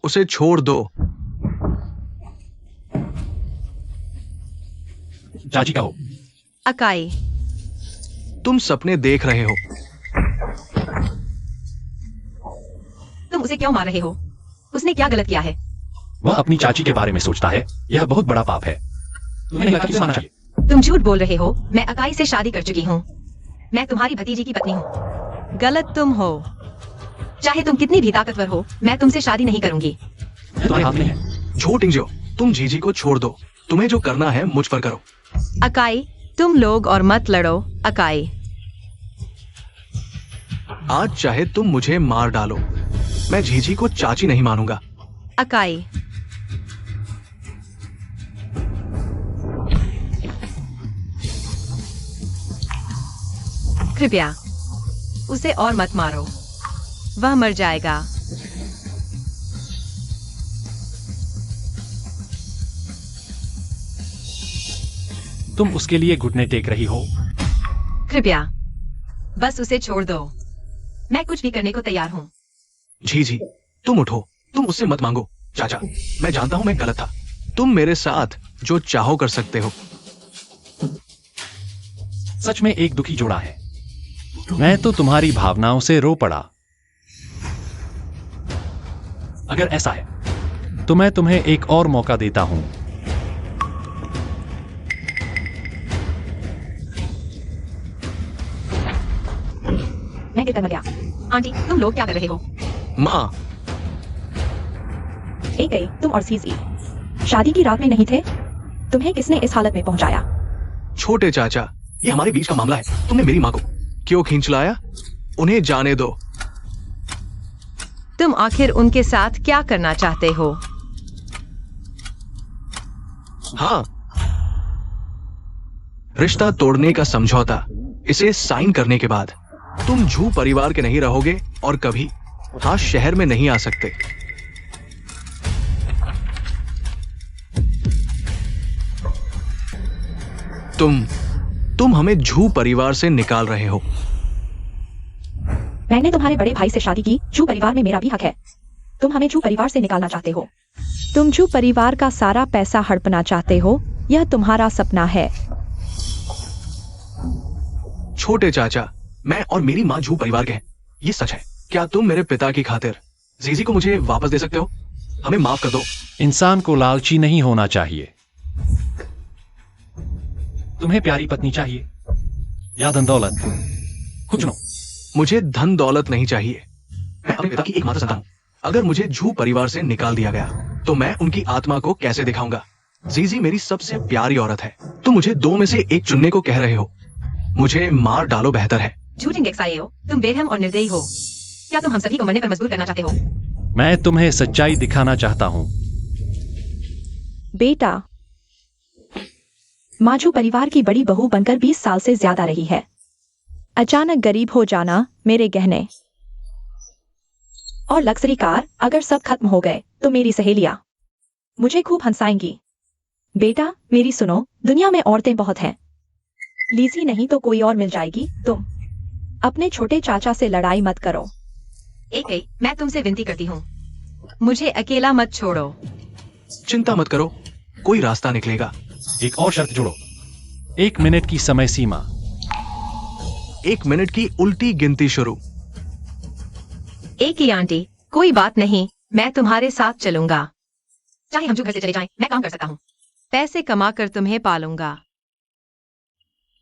उसे छोड़ दो। चाची का हो। अकाई, तुम सपने देख रहे हो। तुम उसे क्यों मार रहे हो? उसने क्या गलत किया है? वह अपनी चाची के बारे में सोचता है, यह बहुत बड़ा पाप है। तुम्हें नहीं लगता कि उसे मारना चाहिए? तुम झूठ बोल रहे हो। मैं अकाई से शादी कर चुकी हूँ। मैं तुम्हारी भतीजी की पत्नी हूँ। गलत तुम हो। चाहे तुम कितनी भी ताकतवर हो, मैं तुमसे शादी नहीं करूंगी। यह तुम्हारे हाथ में है। झो टिंगजियो, तुम जीजी को छोड़ दो, तुम्हें जो करना है मुझ पर करो। अकाई, तुम लोग और मत लड़ो। अकाई, आज चाहे तुम मुझे मार डालो, मैं झीझी को चाची नहीं मानूंगा। अकाई, कृपया उसे और मत मारो, वह मर जाएगा। तुम उसके लिए घुटने टेक रही हो। कृपया बस उसे छोड़ दो। मैं कुछ भी करने को तैयार हूँ। झीझी, तुम उठो, तुम उससे मत मांगो। चाचा, मैं जानता हूं मैं गलत था। तुम मेरे साथ जो चाहो कर सकते हो। सच में एक दुखी जोड़ा है। मैं तो तुम्हारी भावनाओं से रो पड़ा। अगर ऐसा है तो मैं तुम्हें एक और मौका देता हूं। मैं गिर कर मर गया। आंटी, तुम लोग क्या कर रहे हो? माँ, एक गई तुम और सीजी शादी की रात में नहीं थे? तुम्हें किसने इस हालत में पहुंचाया? छोटे चाचा, ये हमारे बीच का मामला है। तुमने मेरी माँ को क्यों खींच लाया? उन्हें जाने दो। तुम आखिर उनके साथ क्या करना चाहते हो? हाँ, रिश्ता तोड़ने का समझौता। इसे साइन करने के बाद तुम झू परिवार के नहीं रहोगे और कभी हाँ शहर में नहीं आ सकते। तुम हमें झू परिवार से निकाल रहे हो। मैंने तुम्हारे बड़े भाई से शादी की, झू परिवार में मेरा भी हक है। तुम हमें जू परिवार से निकालना चाहते हो। तुम जू परिवार का सारा पैसा हड़पना चाहते हो। यह तुम्हारा सपना है। छोटे चाचा, मैं और मेरी माँ झू परिवार के हैं, ये सच है। क्या तुम मेरे पिता की खातिर जीजी को मुझे वापस दे सकते हो? हमें माफ कर दो। इंसान को लालची नहीं होना चाहिए। तुम्हें प्यारी पत्नी चाहिए या धन दौलत? खुद चुनो। मुझे धन दौलत नहीं चाहिए। मैं अपने पिता की एकमात्र संतान हूं। अगर मुझे झू परिवार से निकाल दिया गया तो मैं उनकी आत्मा को कैसे दिखाऊंगा? जीजी मेरी सबसे प्यारी औरत है। तुम मुझे दो में से एक चुनने को कह रहे हो। मुझे मार डालो बेहतर है। झूठिंग एक्साइयो, तुम बेरहम और निर्दयी हो। क्या तुम हम सभी को मरने पर मजबूर करना चाहते हो? मैं तुम्हें सच्चाई दिखाना चाहता हूं। बेटा, माजू परिवार की बड़ी बहू बनकर 20 साल से ज्यादा रही है। अचानक गरीब हो जाना, मेरे गहने और लग्जरी कार अगर सब खत्म हो गए तो मेरी सहेलियां मुझे खूब हंसाएंगी। बेटा मेरी सुनो, दुनिया में औरतें बहुत हैं। लीजी नहीं तो कोई और मिल जाएगी। तुम अपने छोटे चाचा से लड़ाई मत करो। एक मैं तुमसे विनती करती हूँ, मुझे अकेला मत छोड़ो। चिंता मत करो, कोई रास्ता निकलेगा। एक और शर्त जोड़ो। 1 मिनट की समय सीमा। 1 मिनट की उल्टी गिनती शुरू। एक ही आंटी, कोई बात नहीं, मैं तुम्हारे साथ चलूंगा। चाहे हम जो घर से चले जाएं, मैं काम कर सकता हूँ। पैसे कमाकर तुम्हें पालूंगा।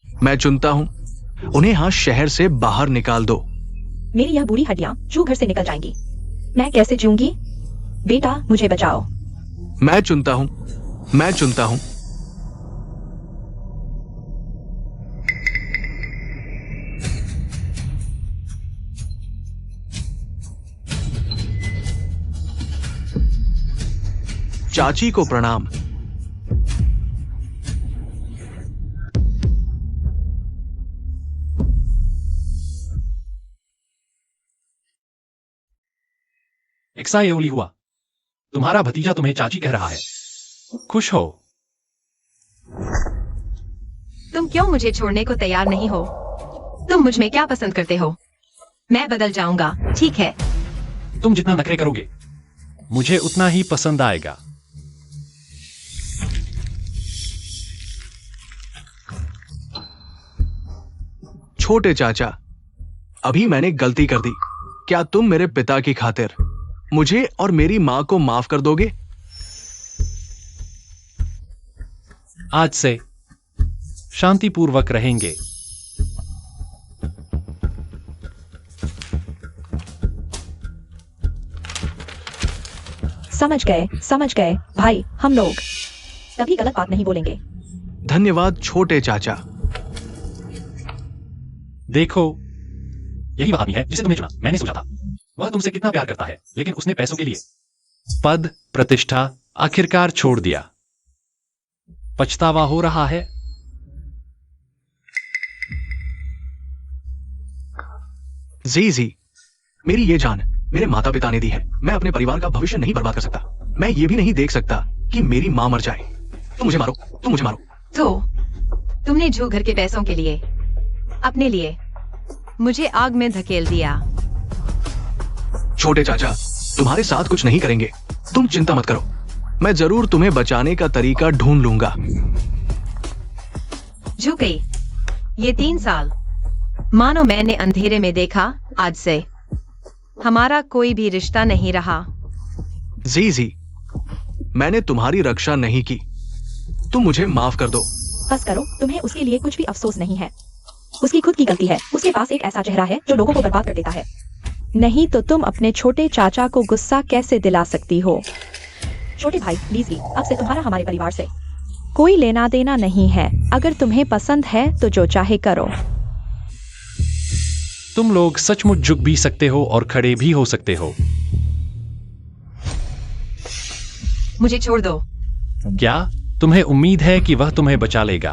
मैं चुनता हूं, उन्हें यहाँ शहर से बाहर निकाल दो। मेरी यह बुरी हड्डियां जू घर से निकल जाएंगी। मैं कैसे जीऊंगी? बेटा मुझे बचाओ। मैं चुनता हूं, मैं चुनता हूं। चाची को प्रणाम। एक्सायोली हुआ। तुम्हारा भतीजा तुम्हें चाची कह रहा है। खुश हो? तुम क्यों मुझे छोड़ने को तैयार नहीं हो? तुम मुझ में क्या पसंद करते हो? मैं बदल जाऊंगा, ठीक है? तुम जितना नखरे करोगे मुझे उतना ही पसंद आएगा। छोटे चाचा, अभी मैंने गलती कर दी। क्या तुम मेरे पिता की खातिर मुझे और मेरी मां को माफ कर दोगे? आज से शांतिपूर्वक रहेंगे। समझ गए भाई, हम लोग कभी गलत बात नहीं बोलेंगे। धन्यवाद छोटे चाचा। देखो, यही वह आदमी है जिसे तुमने चुना। मैंने सोचा था वह तुमसे कितना प्यार करता है, लेकिन उसने पैसों के लिए पद, प्रतिष्ठा आखिरकार छोड़ दिया। पछतावा हो रहा है? जी, मेरी ये जान मेरे माता पिता ने दी है। मैं अपने परिवार का भविष्य नहीं बर्बाद कर सकता। मैं ये भी नहीं देख सकता कि मेरी मां मर जाए। तुम मुझे मारो, तुम मुझे मारो। तो तुमने झू घर के पैसों के लिए, अपने लिए मुझे आग में धकेल दिया। छोटे चाचा, तुम्हारे साथ कुछ नहीं करेंगे। तुम चिंता मत करो, मैं जरूर तुम्हें बचाने का तरीका ढूंढ लूंगा। झुकी, ये 3 साल मानो मैंने अंधेरे में देखा। आज से हमारा कोई भी रिश्ता नहीं रहा। जी, मैंने तुम्हारी रक्षा नहीं की। तुम मुझे माफ कर दो। बस करो, तुम्हें उसके लिए कुछ भी अफसोस नहीं है। उसकी खुद की गलती है। उसके पास एक ऐसा चेहरा है जो लोगों को बर्बाद कर देता है। नहीं तो तुम अपने छोटे चाचा को गुस्सा कैसे दिला सकती हो? छोटे भाई लीजी, अब से तुम्हारा हमारे परिवार से कोई लेना देना नहीं है। अगर तुम्हें पसंद है तो जो चाहे करो। तुम लोग सचमुच झुक भी सकते हो और खड़े भी हो सकते हो। मुझे छोड़ दो। क्या तुम्हें उम्मीद है कि वह तुम्हें बचा लेगा?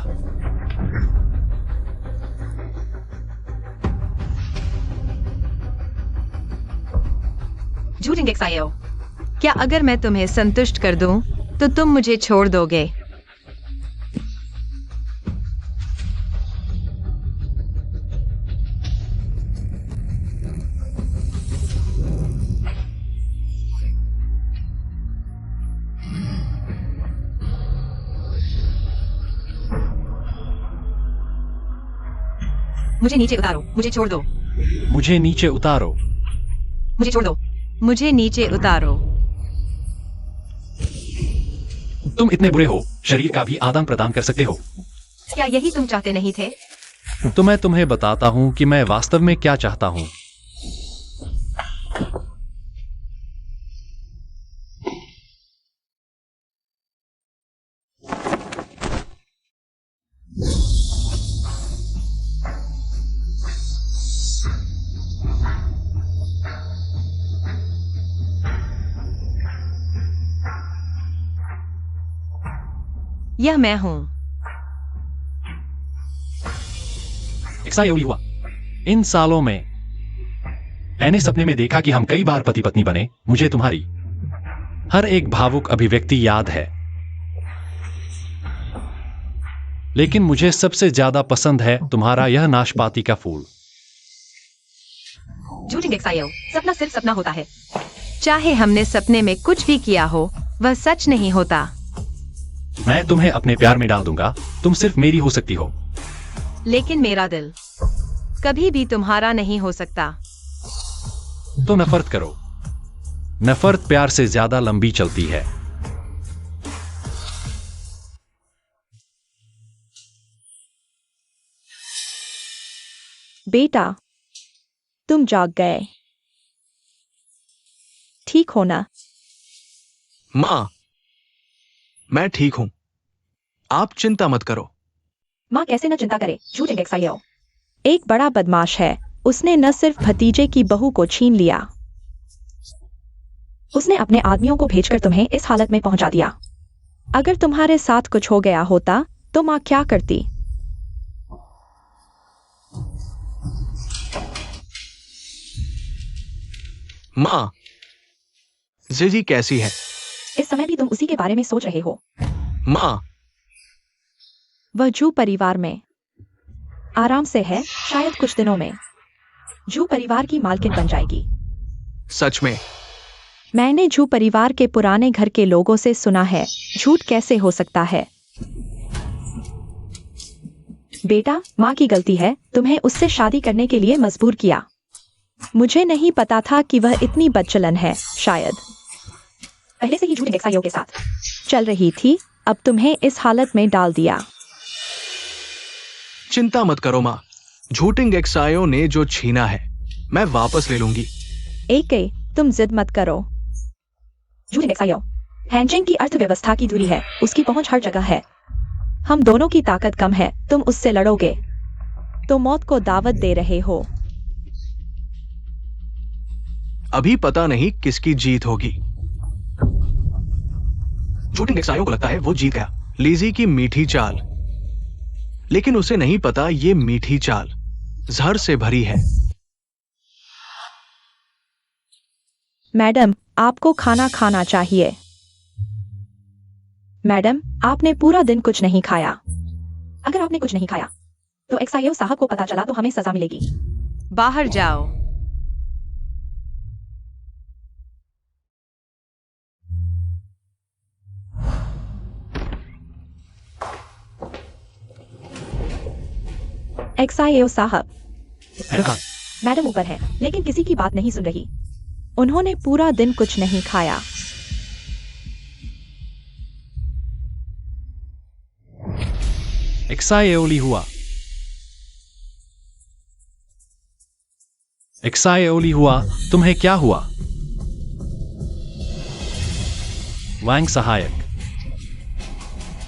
झूठिंग एक्साइयो, क्या अगर मैं तुम्हें संतुष्ट कर दूं तो तुम मुझे छोड़ दोगे? मुझे नीचे उतारो, मुझे छोड़ दो, मुझे नीचे उतारो। मुझे छोड़ दो, मुझे नीचे उतारो। तुम इतने बुरे हो, शरीर का भी आदान प्रदान कर सकते हो। क्या यही तुम चाहते नहीं थे? तो मैं तुम्हें बताता हूं कि मैं वास्तव में क्या चाहता हूं। यह मैं हूं। ऐसा ही हुआ। इन सालों में मैंने सपने में देखा कि हम कई बार पति पत्नी बने। मुझे तुम्हारी हर एक भावुक अभिव्यक्ति याद है, लेकिन मुझे सबसे ज्यादा पसंद है तुम्हारा यह नाशपाती का फूल। झूठी एक्सायो, सपना सिर्फ सपना होता है। चाहे हमने सपने में कुछ भी किया हो, वह सच नहीं होता। मैं तुम्हें अपने प्यार में डाल दूंगा, तुम सिर्फ मेरी हो सकती हो। लेकिन मेरा दिल कभी भी तुम्हारा नहीं हो सकता। तो नफरत करो। नफरत प्यार से ज्यादा लंबी चलती है। बेटा, तुम जाग गए। ठीक हो ना? माँ, मैं ठीक हूं, आप चिंता मत करो। माँ कैसे न चिंता करे, झूठ एक्सायो। एक बड़ा बदमाश है। उसने न सिर्फ भतीजे की बहू को छीन लिया, उसने अपने आदमियों को भेजकर तुम्हें इस हालत में पहुंचा दिया। अगर तुम्हारे साथ कुछ हो गया होता तो माँ क्या करती? माँ, जीजी कैसी है? इस समय भी तुम उसी के बारे में सोच रहे हो। माँ, वह जू परिवार में आराम से है। शायद कुछ दिनों में जू परिवार की मालकिन बन जाएगी। सच में? मैंने जू परिवार के पुराने घर के लोगों से सुना है। झूठ कैसे हो सकता है? बेटा, माँ की गलती है, तुम्हें उससे शादी करने के लिए मजबूर किया। मुझे नहीं पता था कि वह इतनी बदचलन है। शायद पहले से ही झूठ एक्सायो के साथ चल रही थी, अब तुम्हें इस हालत में डाल दिया। चिंता मत करो माँ, झूठिंग एक्सायो ने जो छीना है मैं वापस ले लूंगी। एके, तुम जिद मत करो। झूठ एक्सायो, हैंजिंग की अर्थव्यवस्था की दूरी है, उसकी पहुंच हर जगह है। हम दोनों की ताकत कम है, तुम उससे लड़ोगे तो मौत को दावत दे रहे हो। अभी पता नहीं किसकी जीत होगी। झूठिंग एक्सायो को लगता है वो जीत गया, लीजी की मीठी चाल, लेकिन उसे नहीं पता ये मीठी चाल जहर से भरी है। मैडम, आपको खाना खाना चाहिए। मैडम, आपने पूरा दिन कुछ नहीं खाया। अगर आपने कुछ नहीं खाया तो एक्सायो साहब को पता चला तो हमें सजा मिलेगी। बाहर जाओ। एक्सायो साहब, हाँ, मैडम ऊपर है, लेकिन किसी की बात नहीं सुन रही। उन्होंने पूरा दिन कुछ नहीं खाया। एक्साएओली हुआ। एक्साएओली हुआ, तुम्हें क्या हुआ? वांग सहायक,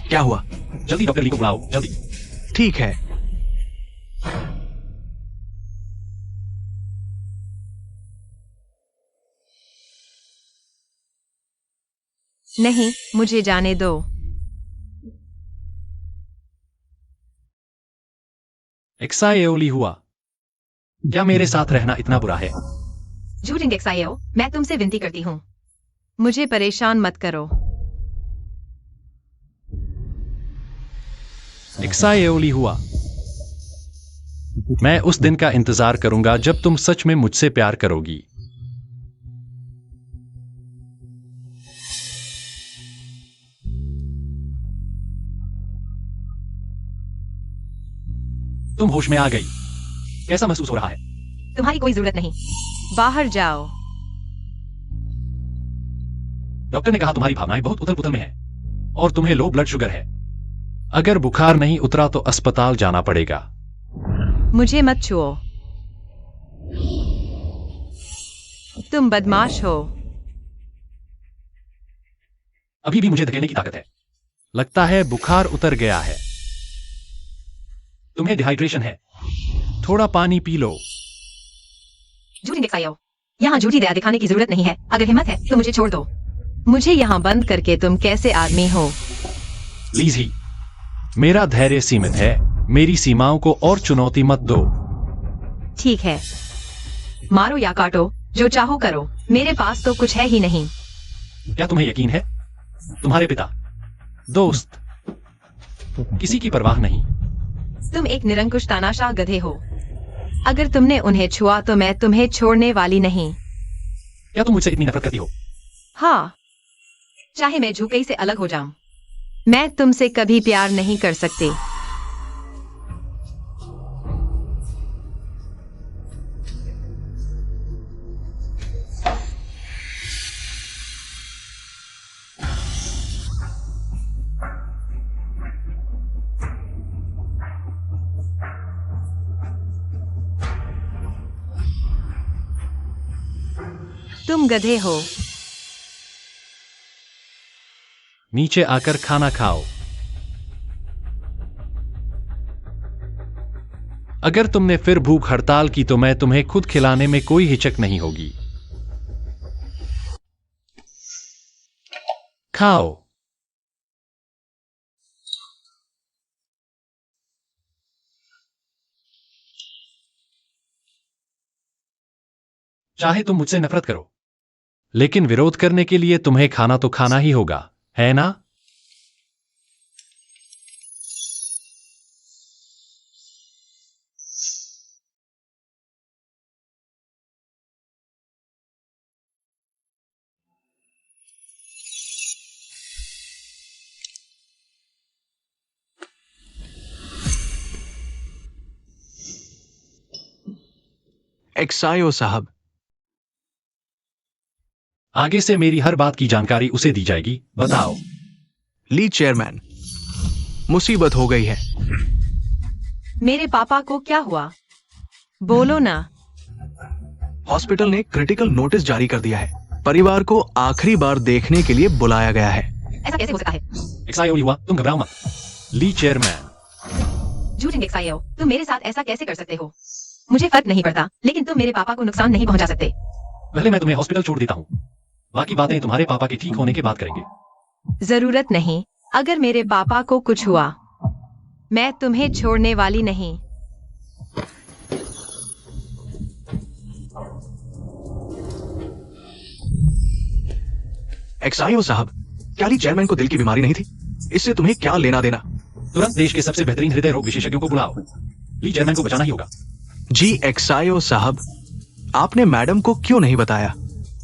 क्या हुआ? जल्दी डॉक्टर ली को बुलाओ, जल्दी। ठीक है। नहीं, मुझे जाने दो। एक्साएओली हुआ, क्या मेरे साथ रहना इतना बुरा है? झूठिंग एक्सायो, मैं तुमसे विनती करती हूँ, मुझे परेशान मत करो। एक्साएओली हुआ, मैं उस दिन का इंतजार करूंगा जब तुम सच में मुझसे प्यार करोगी। तुम होश में आ गई। कैसा महसूस हो रहा है? तुम्हारी कोई जरूरत नहीं, बाहर जाओ। डॉक्टर ने कहा तुम्हारी भावनाएं बहुत उथल पुथल में हैं और तुम्हें लो ब्लड शुगर है। अगर बुखार नहीं उतरा तो अस्पताल जाना पड़ेगा। मुझे मत छुओ, तुम बदमाश हो। अभी भी मुझे धकेलने की ताकत है। लगता है बुखार उतर गया है। तुम्हें डिहाइड्रेशन है, थोड़ा पानी पी लो। झूठी दिखाओ, यहाँ झूठी दया दिखाने की जरूरत नहीं है। अगर हिम्मत है तो मुझे छोड़ दो। मुझे यहाँ बंद करके तुम कैसे आदमी हो? लीजी, मेरा धैर्य सीमित है। मेरी सीमाओं को और चुनौती मत दो। ठीक है, मारो या काटो, जो चाहो करो। मेरे पास तो कुछ है ही नहीं। क्या तुम्हें यकीन है? तुम्हारे पिता, दोस्त, किसी की परवाह नहीं। तुम एक निरंकुश तानाशाह गधे हो। अगर तुमने उन्हें छुआ तो मैं तुम्हें छोड़ने वाली नहीं। क्या तुम मुझसे इतनी नफरत करती हो? हाँ, चाहे मैं झुकई से अलग हो जाऊं, मैं तुमसे कभी प्यार नहीं कर सकती। तुम गधे हो। नीचे आकर खाना खाओ। अगर तुमने फिर भूख हड़ताल की तो मैं तुम्हें खुद खिलाने में कोई हिचक नहीं होगी। खाओ। चाहे तुम मुझसे नफरत करो, लेकिन विरोध करने के लिए तुम्हें खाना तो खाना ही होगा, है ना? एक्सायो साहब, आगे से मेरी हर बात की जानकारी उसे दी जाएगी। बताओ। ली चेयरमैन, मुसीबत हो गई है। मेरे पापा को क्या हुआ? बोलो ना। हॉस्पिटल ने क्रिटिकल नोटिस जारी कर दिया है। परिवार को आखिरी बार देखने के लिए बुलाया गया है। ऐसा कैसे हो सकता है? एक्सायो हुआ, तुम घबराओ मत। ली चेयरमैन। झूठे एक्सायो, तुम मेरे साथ ऐसा कैसे कर सकते हो? मुझे फर्क नहीं पड़ता, लेकिन तुम मेरे पापा को नुकसान नहीं पहुंचा सकते। पहले मैं तुम्हें हॉस्पिटल छोड़ देता हूं, बाकी बातें तुम्हारे पापा के ठीक होने के बाद करेंगे। जरूरत नहीं। अगर मेरे पापा को कुछ हुआ, मैं तुम्हें छोड़ने वाली नहीं। एक्सायो साहब, क्या ली चेयरमैन को दिल की बीमारी नहीं थी? इससे तुम्हें क्या लेना देना? तुरंत देश के सबसे बेहतरीन हृदय रोग विशेषज्ञों को बुलाओ। ली चेयरमैन को बचाना ही होगा। जी एक्सायो साहब, आपने मैडम को क्यों नहीं बताया?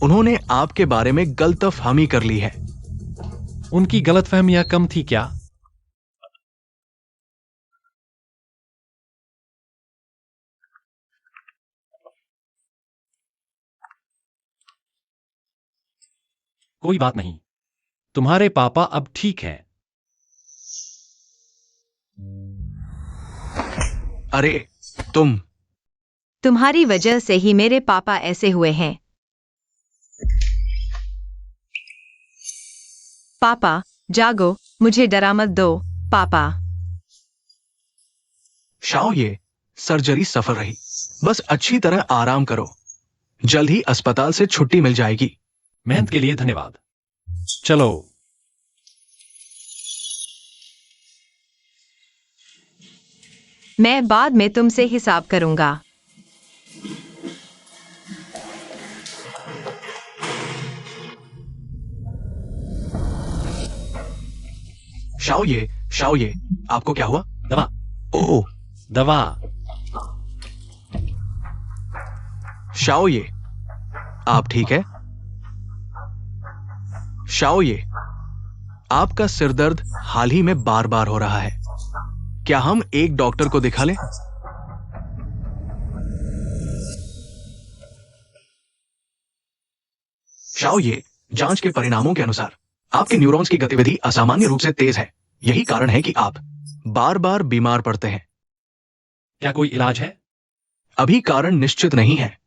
उन्होंने आपके बारे में गलतफहमी कर ली है। उनकी गलतफहमियां कम थी क्या? कोई बात नहीं, तुम्हारे पापा अब ठीक हैं। अरे तुम्हारी वजह से ही मेरे पापा ऐसे हुए हैं। पापा जागो, मुझे डरा मत दो। पापा। शाओ, ये सर्जरी सफल रही। बस अच्छी तरह आराम करो, जल्द ही अस्पताल से छुट्टी मिल जाएगी। मेहनत के लिए धन्यवाद। चलो। मैं बाद में तुमसे हिसाब करूंगा। शाओ ये, आपको क्या हुआ? दवा। ओह, दवा। शाओ ये, आप ठीक है? शाओ ये, आपका सिरदर्द हाल ही में बार बार हो रहा है। क्या हम एक डॉक्टर को दिखा लें? शाओ ये, जांच के परिणामों के अनुसार आपके न्यूरॉन्स की गतिविधि असामान्य रूप से तेज है। यही कारण है कि आप बार बार बीमार पड़ते हैं। क्या कोई इलाज है? अभी कारण निश्चित नहीं है।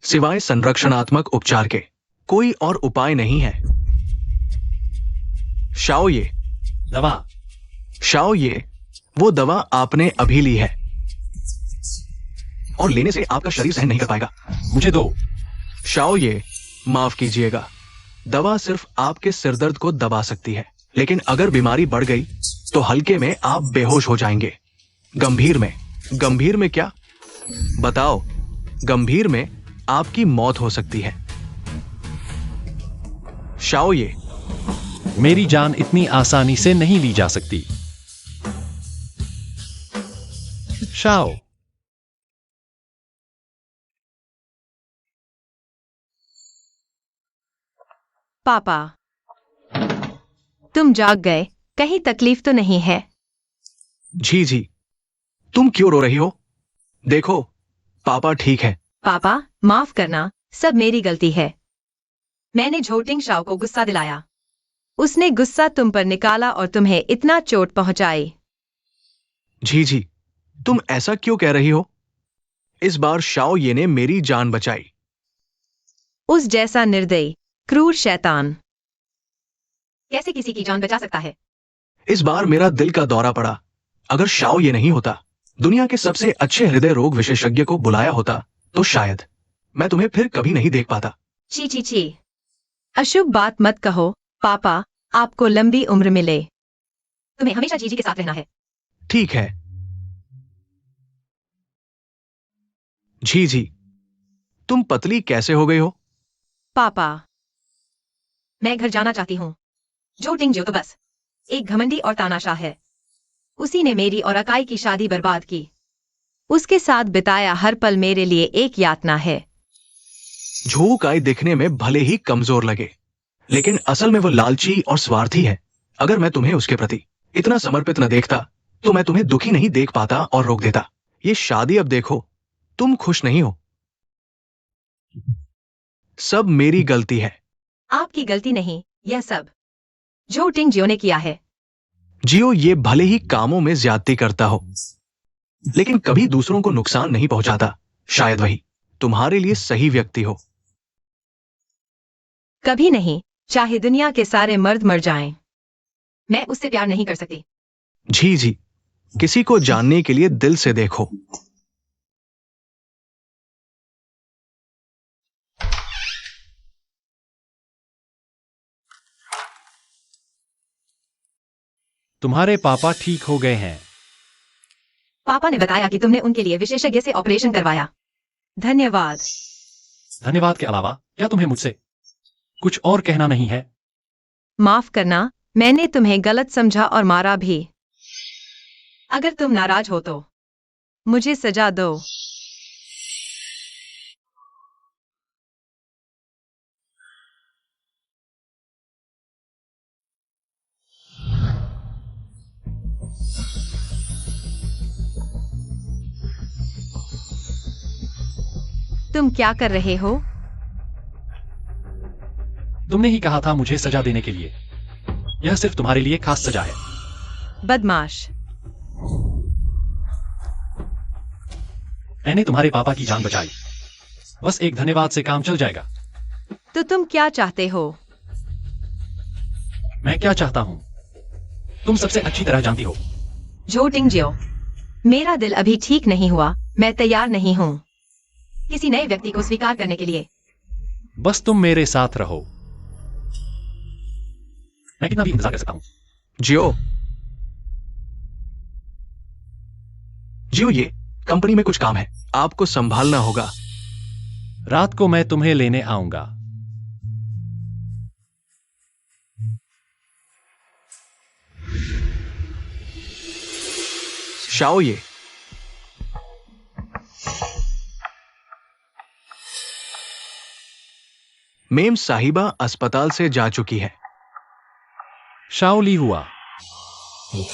सिवाय संरक्षणात्मक उपचार के कोई और उपाय नहीं है। शाओ ये, दवा? शाओ ये, वो दवा आपने अभी ली है और लेने से आपका शरीर सहन नहीं कर पाएगा। मुझे दो। शाओ ये, माफ कीजिएगा, दवा सिर्फ आपके सिरदर्द को दबा सकती है, लेकिन अगर बीमारी बढ़ गई तो हल्के में आप बेहोश हो जाएंगे। गंभीर में क्या? बताओ। गंभीर में आपकी मौत हो सकती है। शाओ ये, मेरी जान इतनी आसानी से नहीं ली जा सकती। शाओ, पापा, तुम जाग गए? कहीं तकलीफ तो नहीं है? जी, तुम क्यों रो रही हो? देखो, पापा ठीक है। पापा, माफ करना, सब मेरी गलती है। मैंने झोटिंग शाओ को गुस्सा दिलाया। उसने गुस्सा तुम पर निकाला और तुम्हें इतना चोट पहुंचाई। जी, तुम ऐसा क्यों कह रही हो? इस बार शाओ ये ने मेरी जान बचाई। उस जैसा निर्दयी, क्रूर शैतान कैसे किसी की जान बचा सकता है? इस बार मेरा दिल का दौरा पड़ा। अगर शाओ ये नहीं होता, दुनिया के सबसे अच्छे हृदय रोग विशेषज्ञ को बुलाया होता, तो शायद मैं तुम्हें फिर कभी नहीं देख पाता। छी, अशुभ बात मत कहो। पापा, आपको लंबी उम्र मिले। तुम्हें हमेशा जीजी के साथ रहना है। ठीक है। जी, तुम पतली कैसे हो गई हो? पापा, मैं घर जाना चाहती हूँ। झोटिंग जो तो बस एक घमंडी और तानाशाह है। उसी ने मेरी और अकाई की शादी बर्बाद की। उसके साथ बिताया हर पल मेरे लिए एक यातना है। झू काई दिखने में भले ही कमजोर लगे, लेकिन असल में वो लालची और स्वार्थी है। अगर मैं तुम्हें उसके प्रति इतना समर्पित न देखता, तो मैं तुम्हें दुखी नहीं देख पाता और रोक देता। ये शादी अब देखो, तुम खुश नहीं हो। सब मेरी गलती है। आपकी गलती नहीं, यह सब झोटिंग जियो ने किया है। जियो ये भले ही कामों में ज्यादती करता हो, लेकिन कभी दूसरों को नुकसान नहीं पहुंचाता। शायद वही तुम्हारे लिए सही व्यक्ति हो। कभी नहीं, चाहे दुनिया के सारे मर्द मर जाएं। मैं उससे प्यार नहीं कर सकती। जी, किसी को जानने के लिए दिल से देखो। तुम्हारे पापा ठीक हो गए हैं। पापा ने बताया कि तुमने उनके लिए विशेषज्ञ से ऑपरेशन करवाया। धन्यवाद। धन्यवाद के अलावा क्या तुम्हें मुझसे कुछ और कहना नहीं है? माफ करना, मैंने तुम्हें गलत समझा और मारा भी। अगर तुम नाराज हो तो मुझे सजा दो। तुम क्या कर रहे हो? तुमने ही कहा था मुझे सजा देने के लिए। यह सिर्फ तुम्हारे लिए खास सजा है। बदमाश। मैंने तुम्हारे पापा की जान बचाई। बस एक धन्यवाद से काम चल जाएगा। तो तुम क्या चाहते हो? मैं क्या चाहता हूं, तुम सबसे अच्छी तरह जानती हो। झोटिंग जियो, मेरा दिल अभी ठीक नहीं हुआ। मैं तैयार नहीं हूं किसी नए व्यक्ति को स्वीकार करने के लिए। बस तुम मेरे साथ रहो। मैं कितना भी इंतजार कर सकता हूं। जियो ये कंपनी में कुछ काम है, आपको संभालना होगा। रात को मैं तुम्हें लेने आऊंगा। शाओ ये, मेम साहिबा अस्पताल से जा चुकी है। शाओली हुआ,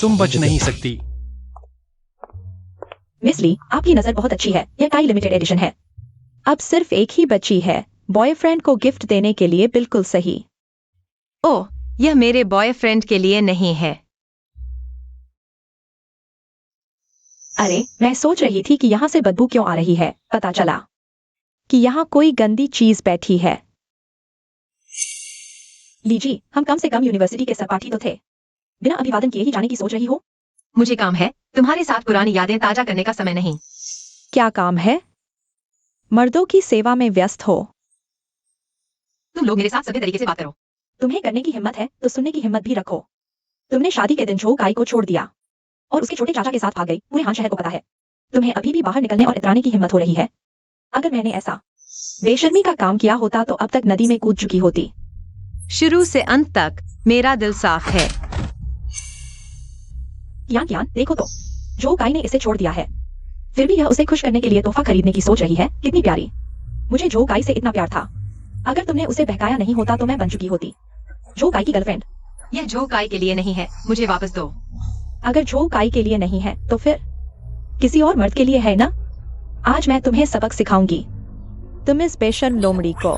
तुम बच नहीं सकती। मिस ली, आपकी नजर बहुत अच्छी है। यह काई लिमिटेड एडिशन है। अब सिर्फ एक ही बची है। बॉयफ्रेंड को गिफ्ट देने के लिए बिल्कुल सही। ओह, यह मेरे बॉयफ्रेंड के लिए नहीं है। अरे, मैं सोच रही थी कि यहाँ से बदबू क्यों आ रही है। पता चला कि यहाँ कोई गंदी चीज बैठी है। लीजी, हम कम से कम यूनिवर्सिटी के सहपाठी तो थे। बिना अभिवादन किए ही जाने की सोच रही हो? मुझे काम है, तुम्हारे साथ पुरानी यादें ताजा करने का समय नहीं। क्या काम है? मर्दों की सेवा में व्यस्त हो। तुम लोग मेरे साथ सभ्य तरीके से बात करो। तुम्हें करने की हिम्मत है तो सुनने की हिम्मत भी रखो। तुमने शादी के दिन जो काई को छोड़ दिया और उसके छोटे चाचा के साथ भाग गई, पूरे हान शहर को पता है। तुम्हें अभी भी बाहर निकलने और इतराने की हिम्मत हो रही है। अगर मैंने ऐसा बेशर्मी का काम किया होता तो अब तक नदी में कूद चुकी होती। शुरू से अंत तक मेरा दिल साफ है। कियान, देखो तो, जो काई ने इसे छोड़ दिया है, फिर भी यह उसे खुश करने के लिए तोहफा खरीदने की सोच रही है। कितनी प्यारी। मुझे जो काई से इतना प्यार था। अगर तुमने उसे बहकाया नहीं होता तो मैं बन चुकी होती जो काई की गर्लफ्रेंड। यह जो काई के लिए नहीं है, मुझे वापस दो। अगर जो काई के लिए नहीं है तो फिर किसी और मर्द के लिए है ना? आज मैं तुम्हें सबक सिखाऊंगी, तुम इस बेशर्म लोमड़ी को।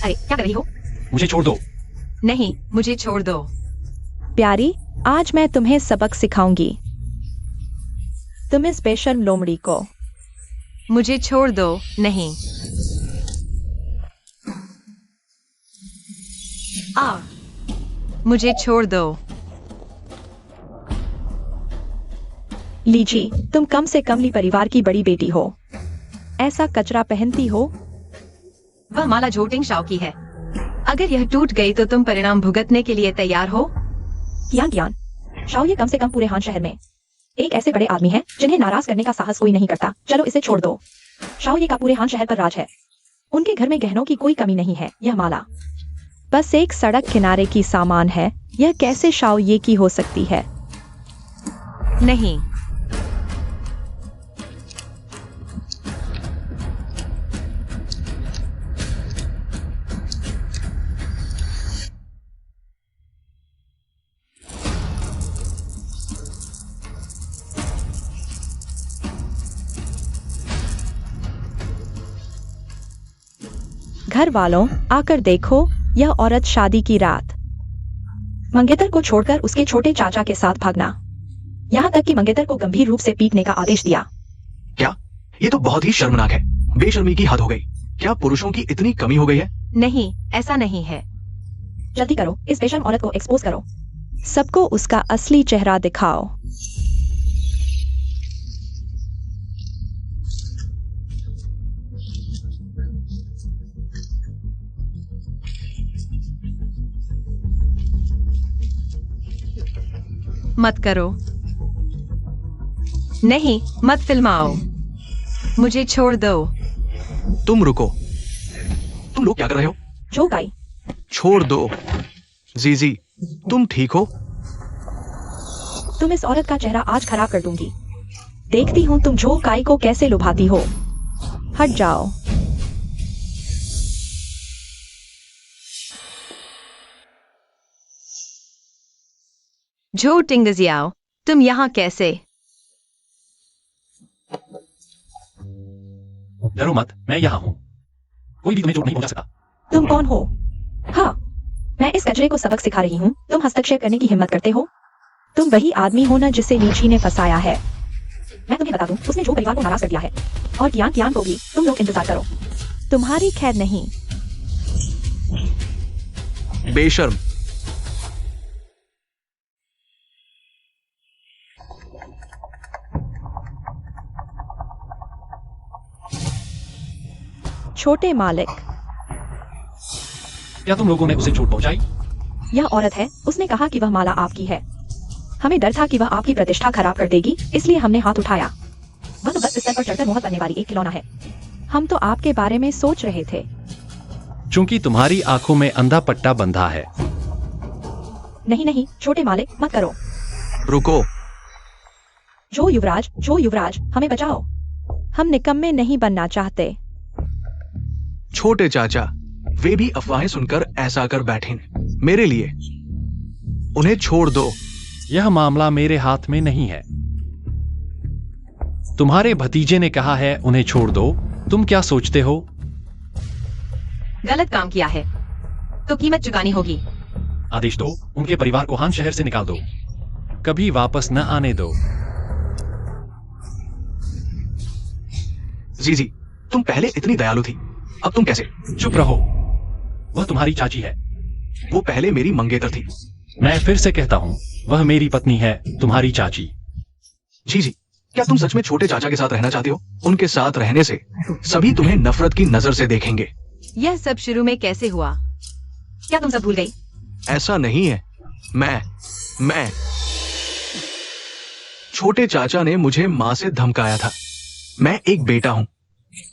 अरे, क्या कर रही हो? मुझे छोड़ दो। नहीं, मुझे छोड़ दो। प्यारी, आज मैं तुम्हें सबक सिखाऊंगी, तुम इस बेशर्म लोमड़ी को। मुझे छोड़ दो। नहीं। मुझे छोड़ दो। लीजी, तुम कम से कम ली परिवार की बड़ी बेटी हो। ऐसा कचरा पहनती हो। वह माला झोटिंग शाओ की है। अगर यह टूट गई तो तुम परिणाम भुगतने के लिए तैयार हो? ज्ञान, शाओ ये कम से कम पूरे हान शहर में एक ऐसे बड़े आदमी हैं जिन्हें नाराज करने का साहस कोई नहीं करता। चलो इसे छोड़ दो। शाओ ये का पूरे हान शहर पर राज है। उनके घर में गहनों की कोई कमी नहीं है। यह माला बस एक सड़क किनारे की सामान है। यह कैसे शाओ ये की हो सकती है? नहीं। घर वालों, आकर देखो, यह औरत शादी की रात मंगेतर को छोड़कर उसके छोटे चाचा के साथ भागना, यहाँ तक कि मंगेतर को गंभीर रूप से पीटने का आदेश दिया। क्या? ये तो बहुत ही शर्मनाक है। बेशर्मी की हद हो गई। क्या पुरुषों की इतनी कमी हो गई है? नहीं, ऐसा नहीं है। जल्दी करो, इस बेशर्म औरत को एक्सपोज करो। सबको उसका असली चेहरा दिखाओ। मत करो। नहीं, मत फिल्माओ। मुझे छोड़ दो। तुम रुको। तुम लोग क्या कर रहे हो? जो काई। छोड़ दो। जीजी, तुम ठीक हो? तुम इस औरत का चेहरा आज खराब कर दूंगी। देखती हूँ तुम जो काई को कैसे लुभाती हो। हट जाओ। झो टिंगजियाओ, तुम यहाँ कैसे? डरो मत, मैं यहाँ हूँ। कोई भी तुम्हें चोट नहीं पहुंचा सकता। तुम कौन हो? हाँ, मैं इस कचरे को सबक सिखा रही हूँ। तुम हस्तक्षेप करने की हिम्मत करते हो? तुम वही आदमी हो ना जिसे लीची ने फंसाया है। मैं तुम्हें बता दूं, उसने जो परिवार को नाराज कर दिया है, और ज्ञान को भी। तुम लोग इंतजार करो। तुम्हारी खैर नहीं। बेशर्म। छोटे मालिक, क्या तुम लोगों ने उसे चोट पहुंचाई? यह औरत है। उसने कहा कि वह माला आपकी है। हमें डर था कि वह आपकी प्रतिष्ठा खराब कर देगी, इसलिए हमने हाथ उठाया। वह तो बस बिस्तर पर चढ़कर मोहर बनने वाली एक खिलौना है। हम तो आपके बारे में सोच रहे थे। चूंकि तुम्हारी आंखों में अंधा पट्टा बंधा है। नहीं, छोटे मालिक, मत करो। रुको। जो युवराज, हमें बचाओ। हम निकम्मे नहीं बनना चाहते। छोटे चाचा, वे भी अफवाहें सुनकर ऐसा कर बैठे मेरे लिए। उन्हें छोड़ दो। यह मामला मेरे हाथ में नहीं है। तुम्हारे भतीजे ने कहा है उन्हें छोड़ दो। तुम क्या सोचते हो? गलत काम किया है तो कीमत चुकानी होगी। आदेश दो, उनके परिवार को हान शहर से निकाल दो। कभी वापस न आने दो। जीजी, तुम पहले इतनी दयालु थी, अब तुम कैसे? चुप रहो। वह तुम्हारी चाची है। वो पहले मेरी मंगेतर थी। मैं फिर से कहता हूँ, वह मेरी पत्नी है, तुम्हारी चाची। जीजी, क्या तुम सच में छोटे चाचा के साथ रहना चाहते हो? उनके साथ रहने से सभी तुम्हें नफरत की नजर से देखेंगे। यह सब शुरू में कैसे हुआ? क्या तुम सब भूल गई? ऐसा नहीं है। मैं छोटे चाचा ने मुझे माँ से धमकाया था। मैं एक बेटा हूँ।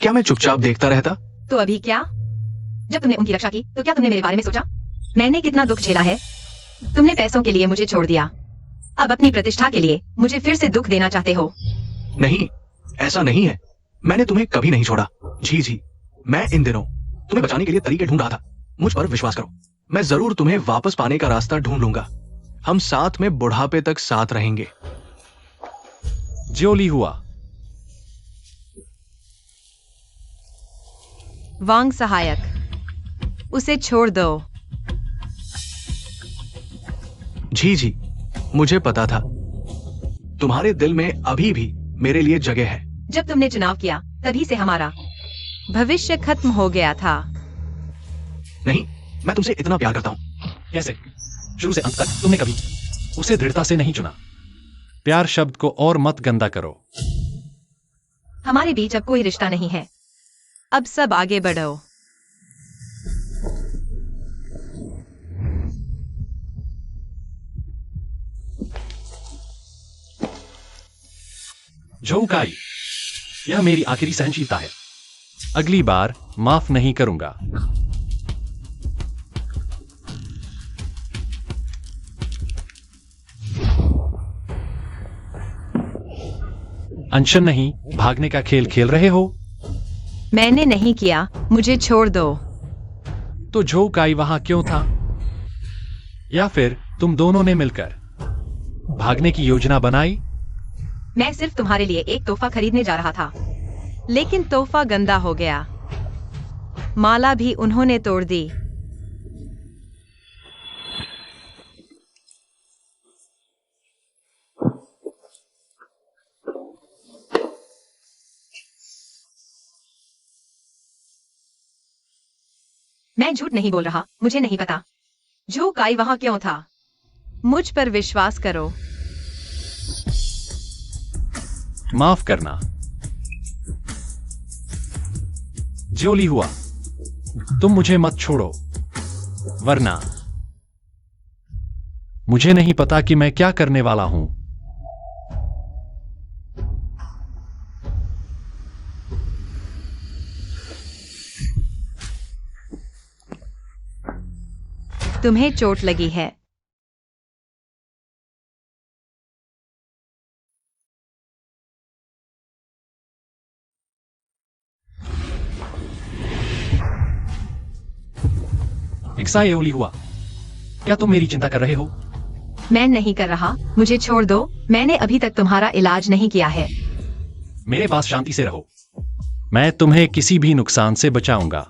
क्या मैं चुपचाप देखता रहता? तो अभी क्या? जब तुमने उनकी रक्षा की तो क्या तुमने मेरे बारे में सोचा? मैंने कितना दुख झेला है। तुमने पैसों के लिए मुझे छोड़ दिया, अब अपनी प्रतिष्ठा के लिए मुझे फिर से दुख देना चाहते हो। नहीं, ऐसा नहीं है। मैंने तुम्हें कभी नहीं छोड़ा। जी, मैं इन दिनों तुम्हें बचाने के लिए तरीके ढूंढ रहा था। मुझ पर विश्वास करो, मैं जरूर तुम्हें वापस पाने का रास्ता ढूंढ लूंगा। हम साथ में बुढ़ापे तक साथ रहेंगे। जो ली हुआ। वांग सहायक, उसे छोड़ दो। जी, मुझे पता था। तुम्हारे दिल में अभी भी मेरे लिए जगह है। जब तुमने चुनाव किया तभी से हमारा भविष्य खत्म हो गया था। नहीं, मैं तुमसे इतना प्यार करता हूँ। कैसे? शुरू से अंत तक तुमने कभी उसे दृढ़ता से नहीं चुना। प्यार शब्द को और मत गंदा करो। हमारे बीच अब कोई रिश्ता नहीं है। अब सब आगे बढ़ो। झोउ काई, यह मेरी आखिरी सहनशीलता है। अगली बार माफ नहीं करूंगा। अनशन नहीं, भागने का खेल खेल रहे हो? मैंने नहीं किया, मुझे छोड़ दो। तो झोउ काई वहां क्यों था? या फिर तुम दोनों ने मिलकर भागने की योजना बनाई? मैं सिर्फ तुम्हारे लिए एक तोहफा खरीदने जा रहा था, लेकिन तोहफा गंदा हो गया। माला भी उन्होंने तोड़ दी। मैं झूठ नहीं बोल रहा, मुझे नहीं पता झोउ काई वहां क्यों था। मुझ पर विश्वास करो। माफ करना। जो ली हुआ, तुम मुझे मत छोड़ो, वरना मुझे नहीं पता कि मैं क्या करने वाला हूं। तुम्हें चोट लगी है। एक्साई ओली हुआ, क्या तुम मेरी चिंता कर रहे हो? मैं नहीं कर रहा, मुझे छोड़ दो। मैंने अभी तक तुम्हारा इलाज नहीं किया है। मेरे पास शांति से रहो। मैं तुम्हें किसी भी नुकसान से बचाऊंगा।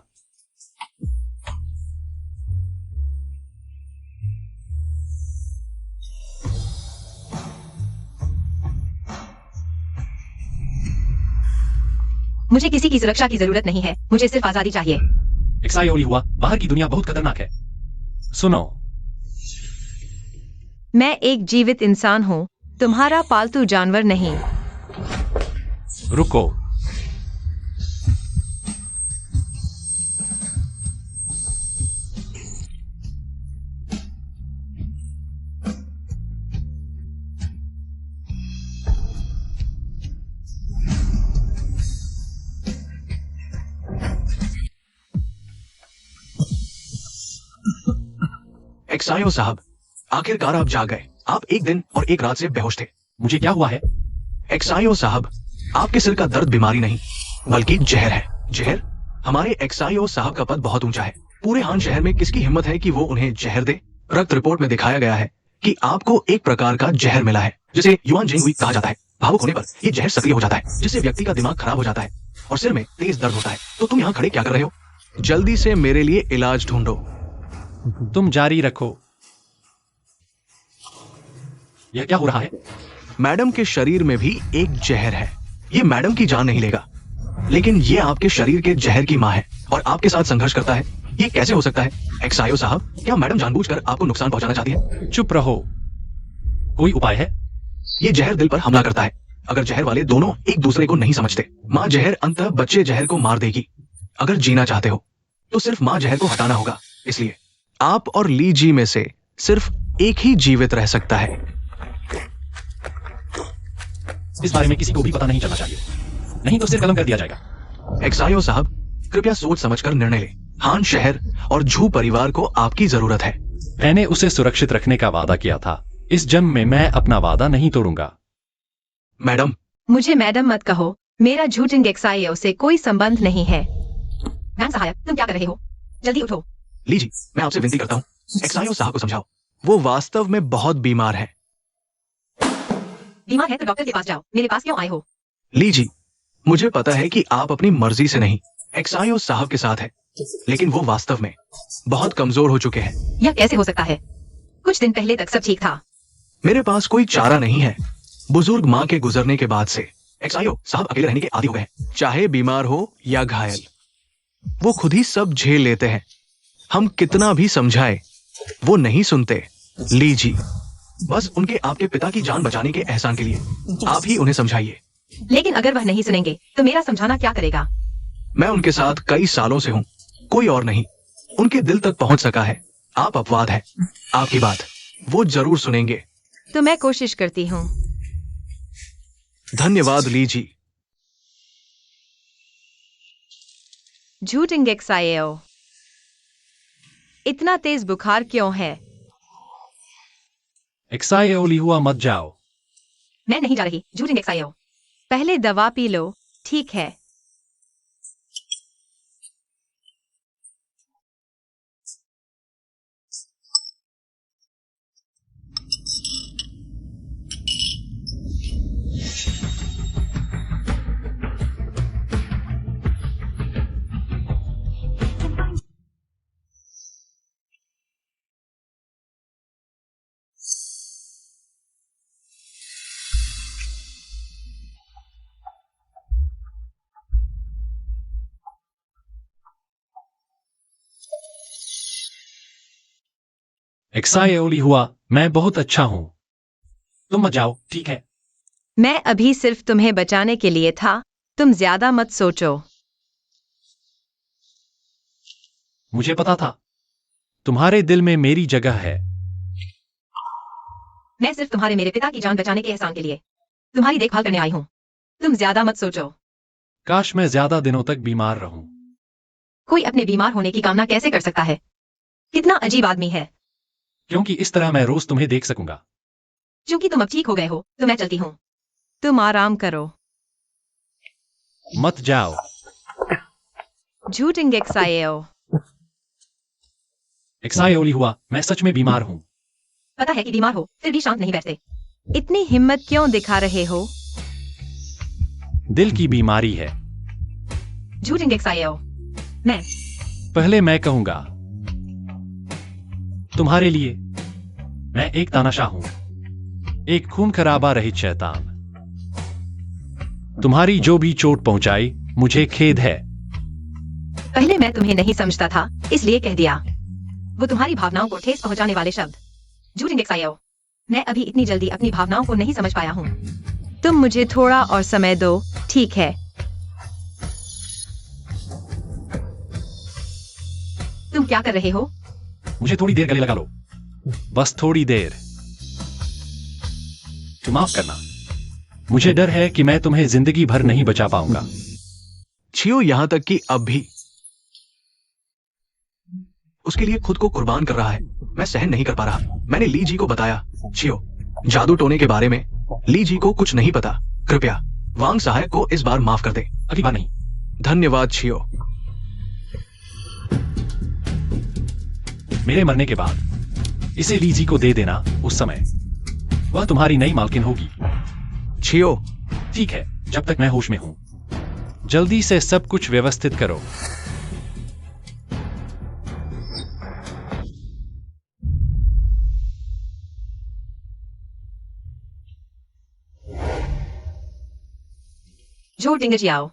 मुझे किसी की सुरक्षा की जरूरत नहीं है, मुझे सिर्फ आजादी चाहिए। एक्साई ओली हुआ, बाहर की दुनिया बहुत खतरनाक है। सुनो, मैं एक जीवित इंसान हूँ, तुम्हारा पालतू जानवर नहीं। रुको। एक्सायो साहब, आखिरकार आप जाग गए। आप एक दिन और एक रात से बेहोश थे। मुझे क्या हुआ है? एक्सायो साहब, आपके सिर का दर्द बीमारी नहीं, बल्कि जहर है। जहर? हमारे एक्सायो साहब का पद बहुत ऊंचा है। पूरे हान शहर में किसकी हिम्मत है कि वो उन्हें जहर दे? रक्त रिपोर्ट में दिखाया गया है कि आपको एक प्रकार का जहर मिला है, जिसे युआन जिंगुई कहा जाता है। भावुक होने पर ये जहर सक्रिय हो जाता है, जिससे व्यक्ति का दिमाग खराब हो जाता है और सिर में तेज दर्द होता है। तो तुम यहाँ खड़े क्या कर रहे हो? जल्दी से मेरे लिए इलाज ढूंढो। तुम जारी रखो। यह क्या हो रहा है? मैडम के शरीर में भी एक जहर है। ये मैडम की जान नहीं लेगा, लेकिन ये आपके शरीर के जहर की माँ है और आपके साथ संघर्ष करता है। ये कैसे हो सकता है? एक्सायो साहब, क्या मैडम जानबूझकर आपको नुकसान पहुंचाना चाहती है? चुप रहो। कोई उपाय है? ये जहर दिल पर हमला करता है। अगर जहर वाले दोनों एक दूसरे को नहीं समझते, माँ जहर अंततः बच्चे जहर को मार देगी। अगर जीना चाहते हो तो सिर्फ माँ जहर को हटाना होगा। इसलिए आप और ली जी में से सिर्फ एक ही जीवित रह सकता है। इस बारे में किसी को भी पता नहीं चलना चाहिए, नहीं तो सिर कलम कर दिया जाएगा। एक्सायो साहब, कृपया सोच समझकर निर्णय लें। हान शहर और झू परिवार को आपकी जरूरत है। मैंने उसे सुरक्षित रखने का वादा किया था। इस जन्म में मैं अपना वादा नहीं तोड़ूंगा। मैडम, मुझे मैडम मत कहो। मेरा झूठिंग एक्सायो से कोई संबंध नहीं है। मैम सहायक, तुम क्या कर रहे हो? जल्दी उठो। ली जी, मैं आपसे विनती करता हूँ, एक्सायो साहब को समझाओ। वो वास्तव में बहुत बीमार है। बीमार है तो डॉक्टर के पास जाओ। मेरे पास क्यों आए हो? ली जी, मुझे पता है कि आप अपनी मर्जी से नहीं एक्सायो साहब के साथ है, लेकिन वो वास्तव में बहुत कमजोर हो चुके हैं। यह कैसे हो सकता है? कुछ दिन पहले तक सब ठीक था। मेरे पास कोई चारा नहीं है। बुजुर्ग माँ के गुजरने के बाद से एक्सायो साहब अकेले रहने के आदी हो गए हैं। चाहे बीमार हो या घायल, वो खुद ही सब झेल लेते हैं। हम कितना भी समझाए, वो नहीं सुनते। ली जी, बस उनके आपके पिता की जान बचाने के एहसान के लिए आप ही उन्हें समझाइए। लेकिन अगर वह नहीं सुनेंगे तो मेरा समझाना क्या करेगा? मैं उनके साथ कई सालों से हूँ, कोई और नहीं। उनके दिल तक पहुंच सका है। आप अपवाद है। आपकी बात वो जरूर सुनेंगे। तो मैं कोशिश करती हूँ। धन्यवाद ली जी। झूठिंग एक्सायो, इतना तेज बुखार क्यों है? एक्सायो लिहुआ, मत जाओ। मैं नहीं जा रही। झूठिंग एक्सायो, पहले दवा पी लो। ठीक है। एक्सायो लिहुआ, मैं बहुत अच्छा हूं। तुम मत जाओ, ठीक है? मैं अभी सिर्फ तुम्हें बचाने के लिए था। तुम ज्यादा मत सोचो। मुझे पता था तुम्हारे दिल में मेरी जगह है। मैं सिर्फ तुम्हारे मेरे पिता की जान बचाने के एहसान के लिए तुम्हारी देखभाल करने आई हूँ। तुम ज्यादा मत सोचो। काश मैं ज्यादा दिनों तक बीमार रहूं। कोई अपने बीमार होने की कामना कैसे कर सकता है? कितना अजीब आदमी है। क्योंकि इस तरह मैं रोज तुम्हें देख सकूंगा। क्योंकि तुम अब ठीक हो गए हो तो मैं चलती हूँ। तुम आराम करो। मत जाओ। झूठिंग एक्सायो, एक्सायो लिहुआ, मैं सच में बीमार हूं। पता है कि बीमार हो फिर भी शांत नहीं बैठते। इतनी हिम्मत क्यों दिखा रहे हो? दिल की बीमारी है। झूठिंग एक्सायो, मैं पहले मैं कहूंगा। तुम्हारे लिए मैं एक तानाशाह हूं, एक खून खराबा रहित शैतान। तुम्हारी जो भी चोट पहुंचाई, मुझे खेद है। पहले मैं तुम्हें नहीं समझता था, इसलिए कह दिया। वो तुम्हारी भावनाओं को ठेस पहुंचाने वाले शब्द। झूठिंग एक्सायो, मैं अभी इतनी जल्दी अपनी भावनाओं को नहीं समझ पाया हूँ। तुम मुझे थोड़ा और समय दो, ठीक है? तुम क्या कर रहे हो? मुझे थोड़ी देर गले लगा लो, बस थोड़ी देर। तुम माफ करना, मुझे डर है कि मैं तुम्हें जिंदगी भर नहीं बचा पाऊंगा। छियो यहां तक कि अब भी उसके लिए खुद को कुर्बान कर रहा है। मैं सहन नहीं कर पा रहा। मैंने ली जी को बताया, छियो, जादू टोने के बारे में ली जी को कुछ नहीं पता। कृपया वांग सहायक को इस बार माफ कर दे। अगली बार नहीं। धन्यवाद छियो। मेरे मरने के बाद इसे लीजी को दे देना। उस समय वह तुम्हारी नई मालकिन होगी। छियो। ठीक है, जब तक मैं होश में हूं। जल्दी से सब कुछ व्यवस्थित करो। जो टिंगजियाओ,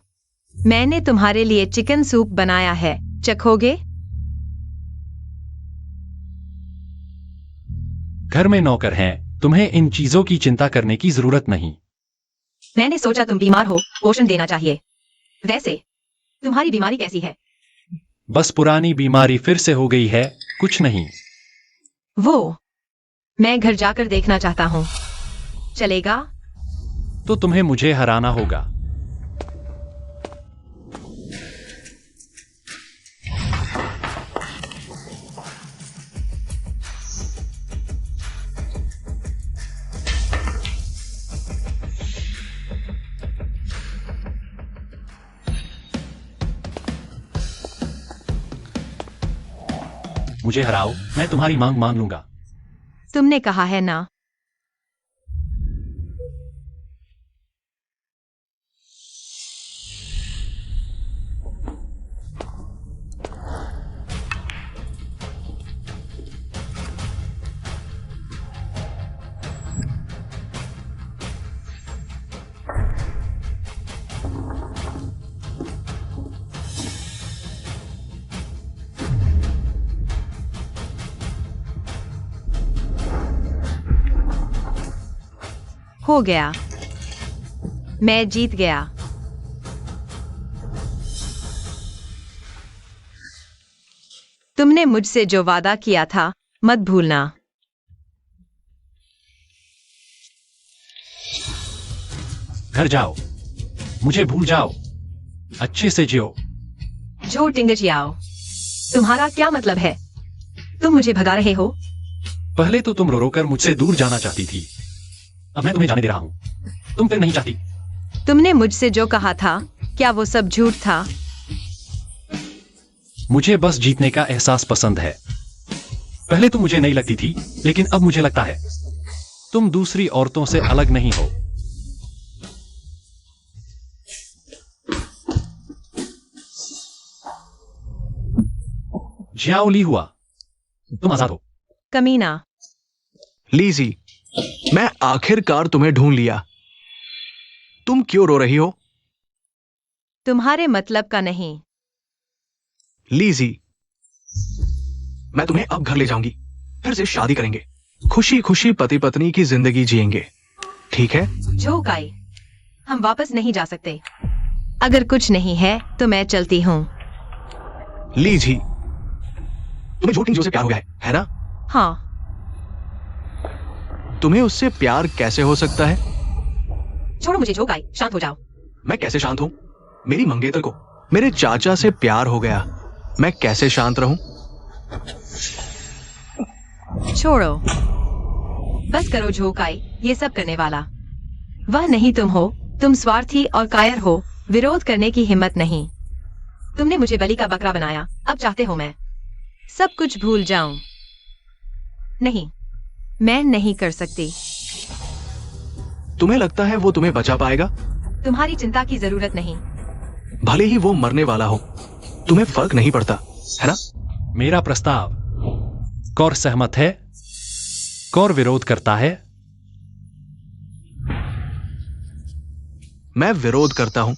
मैंने तुम्हारे लिए चिकन सूप बनाया है, चखोगे? घर में नौकर हैं, तुम्हें इन चीजों की चिंता करने की जरूरत नहीं। मैंने सोचा तुम बीमार हो, पोषण देना चाहिए। वैसे तुम्हारी बीमारी कैसी है? बस पुरानी बीमारी फिर से हो गई है, कुछ नहीं। वो मैं घर जाकर देखना चाहता हूँ, चलेगा? तो तुम्हें मुझे हराना होगा। मुझे हराओ, मैं तुम्हारी मांग मान लूंगा। तुमने कहा है ना। हो गया, मैं जीत गया। तुमने मुझसे जो वादा किया था, मत भूलना। घर जाओ, मुझे भूल जाओ, अच्छे से जियो। जो टिंगजियाओ, तुम्हारा क्या मतलब है? तुम मुझे भगा रहे हो? पहले तो तुम रो रो कर मुझसे दूर जाना चाहती थी, अब मैं तुम्हें जाने दे रहा हूं। तुम फिर नहीं चाहती। तुमने मुझसे जो कहा था, क्या वो सब झूठ था? मुझे बस जीतने का एहसास पसंद है। पहले तुम मुझे नहीं लगती थी, लेकिन अब मुझे लगता है तुम दूसरी औरतों से अलग नहीं हो। जियाओ ली हुआ, तुम आजाद हो। कमीना, लीजी, मैं आखिरकार तुम्हें ढूंढ लिया। तुम क्यों रो रही हो? तुम्हारे मतलब का नहीं। लीजी, मैं तुम्हें अब घर ले जाऊंगी, फिर से शादी करेंगे, खुशी खुशी पति पत्नी की जिंदगी जिएंगे, ठीक है? जो काई, हम वापस नहीं जा सकते। अगर कुछ नहीं है तो मैं चलती हूँ। लीजी, तुम्हें झूठी जो से प्यार हो गया है ना? हाँ। तुम्हें उससे प्यार कैसे हो सकता है? छोड़ो मुझे जो काई, शांत हो जाओ। मैं कैसे शांत हूं? मेरी मंगेतर को मेरे चाचा से प्यार हो गया, मैं कैसे शांत रहूं? छोड़ो, बस करो झोकाई, ये सब करने वाला वह नहीं तुम हो। तुम स्वार्थी और कायर हो, विरोध करने की हिम्मत नहीं। तुमने मुझे बलि का बकरा बनाया, अब चाहते हो मैं सब कुछ भूल जाऊं? नहीं, मैं नहीं कर सकती। तुम्हें लगता है वो तुम्हें बचा पाएगा? तुम्हारी चिंता की जरूरत नहीं। भले ही वो मरने वाला हो, तुम्हें फर्क नहीं पड़ता, है ना? मेरा प्रस्ताव, कौर सहमत है? कौर विरोध करता है? मैं विरोध करता हूं।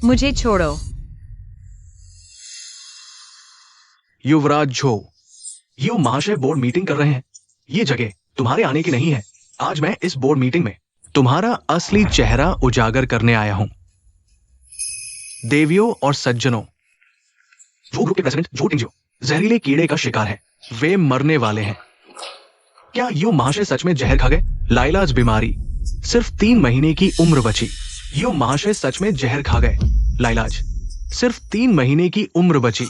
मुझे छोड़ो। युवराज झो, ये महाशय बोर्ड मीटिंग कर रहे हैं। ये जगह तुम्हारे आने की नहीं है। आज मैं इस बोर्ड मीटिंग में तुम्हारा असली चेहरा उजागर करने आया हूं। देवियों और सज्जनों, वो ग्रुप के प्रेसिडेंट जो टिंगजियो जहरीले कीड़े का शिकार है, वे मरने वाले हैं। क्या यू महाशय सच में जहर खा गए? लाइलाज बीमारी, सिर्फ 3 महीने की उम्र बची। यू महाशय सच में जहर खा गए। लाइलाज, सिर्फ 3 महीने की उम्र बची।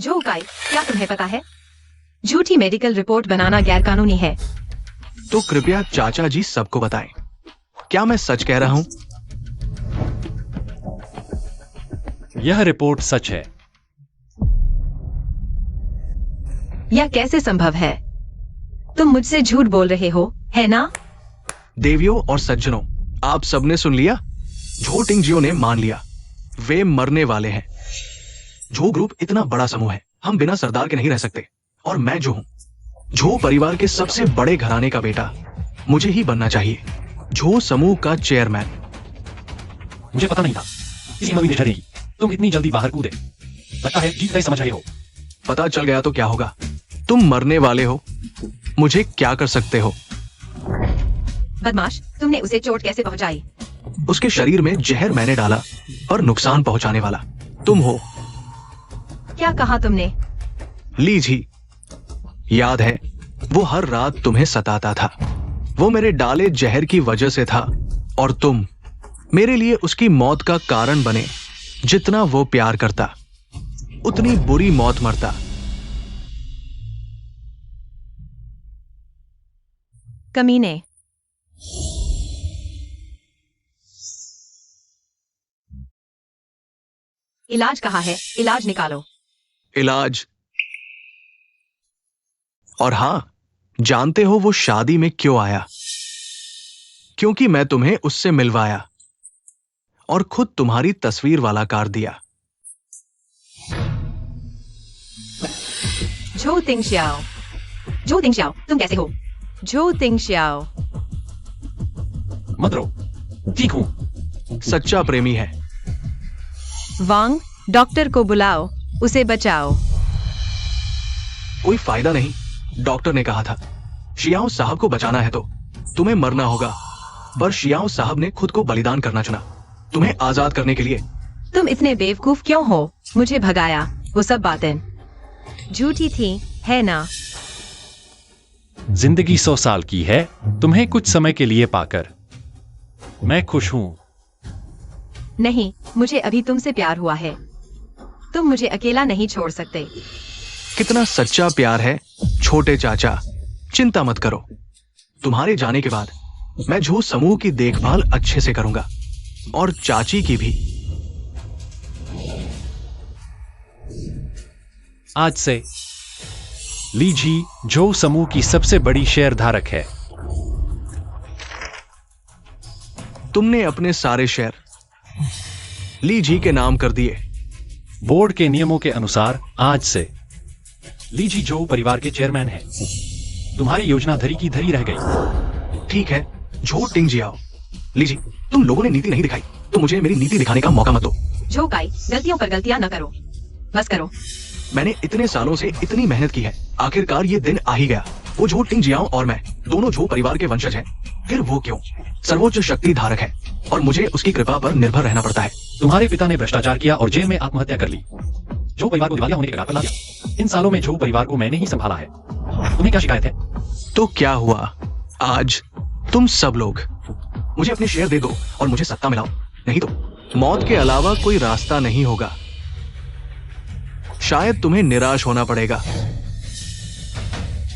जो काई, क्या तुम्हें पता है झूठी मेडिकल रिपोर्ट बनाना गैरकानूनी है? तो कृपया चाचा जी सबको बताएं, क्या मैं सच कह रहा हूं? यह रिपोर्ट सच है। यह कैसे संभव है? तुम मुझसे झूठ बोल रहे हो, है ना? देवियों और सज्जनों, आप सबने सुन लिया। झो टिंगजियो ने मान लिया, वे मरने वाले हैं। झो ग्रुप इतना बड़ा समूह है, हम बिना सरदार के नहीं रह सकते। और मैं जो हूं, झो परिवार के सबसे बड़े घराने का बेटा, मुझे ही बनना चाहिए झो समूह का चेयरमैन। मुझे पता नहीं था इसी नवी नेचर रहेगी। तुम इतनी जल्दी बाहर कूदे। लगता है जीत गए समझ रहे हो। पता चल गया तो क्या होगा? तुम मरने वाले हो, मुझे क्या कर सकते हो? बदमाश, तुमने उसे चोट कैसे पहुंचाई? उसके शरीर में जहर मैंने डाला, और नुकसान पहुंचाने वाला तुम हो। क्या कहा तुमने? लीजी, याद है वो हर रात तुम्हें सताता था। वो मेरे डाले जहर की वजह से था, और तुम मेरे लिए उसकी मौत का कारण बने। जितना वो प्यार करता, उतनी बुरी मौत मरता। कमीने। इलाज कहाँ है? इलाज निकालो। इलाज? और हां, जानते हो वो शादी में क्यों आया? क्योंकि मैं तुम्हें उससे मिलवाया और खुद तुम्हारी तस्वीर वाला कार्ड दिया। झो तिंगशियाओ। झो तिंगशियाओ, तुम कैसे हो? झो तिंगशियाओ। मत रो, ठीक हूं। सच्चा प्रेमी है। वांग, डॉक्टर को बुलाओ, उसे बचाओ। कोई फायदा नहीं, डॉक्टर ने कहा था शियाओ साहब को बचाना है तो तुम्हें मरना होगा। पर शियाओ साहब ने खुद को बलिदान करना चुना, तुम्हें आजाद करने के लिए। तुम इतने बेवकूफ क्यों हो? मुझे भगाया, वो सब बातें झूठी थी, है ना? जिंदगी 100 साल की है, तुम्हें कुछ समय के लिए पाकर मैं खुश हूं। नहीं, मुझे अभी तुमसे प्यार हुआ है। तुम मुझे अकेला नहीं छोड़ सकते। कितना सच्चा प्यार है छोटे चाचा, चिंता मत करो। तुम्हारे जाने के बाद मैं झो समूह की देखभाल अच्छे से करूंगा, और चाची की भी। आज से लीजी झो समूह की सबसे बड़ी शेयरधारक है। तुमने अपने सारे शेयर लीजी के नाम कर दिए। बोर्ड के नियमों के अनुसार आज से लीजी झो परिवार के चेयरमैन है। तुम्हारी योजना धरी की धरी रह गई। ठीक है, झो टिंगजियाओ। लीजी, तुम लोगों ने नीति नहीं दिखाई, तो मुझे मेरी नीति दिखाने का मौका मत दो। झो काई, गलतियों पर गलतियां न करो, बस करो। मैंने इतने सालों से इतनी मेहनत की है, आखिरकार ये दिन आ ही गया। वो झो टिंगजियाओ और मैं दोनों झो परिवार के वंशज हैं। फिर वो क्यों? सर्वोच्च शक्ति धारक है, और मुझे उसकी कृपा पर निर्भर रहना पड़ता है। तुम्हारे पिता ने भ्रष्टाचार किया और जेल में आत्महत्या कर ली। झो परिवार को दिवालिया होने के कगार पर ला दिया। इन सालों में झो परिवार को मैंने ही संभाला है। तुम्हें क्या शिकायत है? तो क्या हुआ? आज तुम सब लोग मुझे अपने शेयर दे दो और मुझे सत्ता मिलाओ, नहीं तो मौत के अलावा कोई रास्ता नहीं होगा। शायद तुम्हें निराश होना पड़ेगा।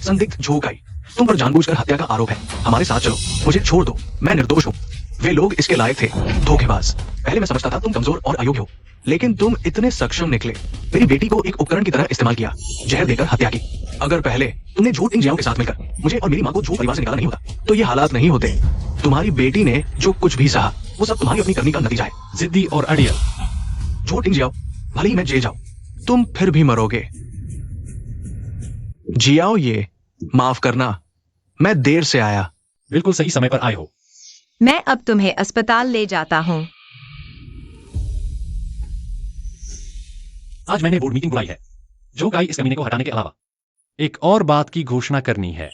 संदिग्ध झो काई, तुम पर जानबूझकर हत्या का आरोप है। हमारे साथ चलो, मुझे छोड़ दो, मैं निर्दोष हूं। वे लोग इसके लायक थे, धोखेबाज। पहले मैं समझता था तुम कमजोर और अयोग्य हो, लेकिन तुम इतने सक्षम निकले। मेरी बेटी को एक उपकरण की तरह इस्तेमाल किया, जहर देकर हत्या की। अगर पहले तुमने झो टिंगजियाओ के साथ मिलकर मुझे और मेरी मां को झो परिवार से निकाला नहीं होता, तो ये हालात नहीं होते। तुम्हारी बेटी ने जो कुछ भी सहा, वो सब तुम्हारी अपनी करनी का नतीजा है। जिद्दी और अड़ियल। झो टिंगजियाओ, भले ही मैं जेल जाऊं, तुम फिर भी मरोगे। जियाओ ये, माफ करना, मैं देर से आया। बिल्कुल सही समय पर आए हो। मैं अब तुम्हें अस्पताल ले जाता हूँ। आज मैंने बोर्ड मीटिंग बुलाई है, झो काई इस कमीने को हटाने के अलावा एक और बात की घोषणा करनी है।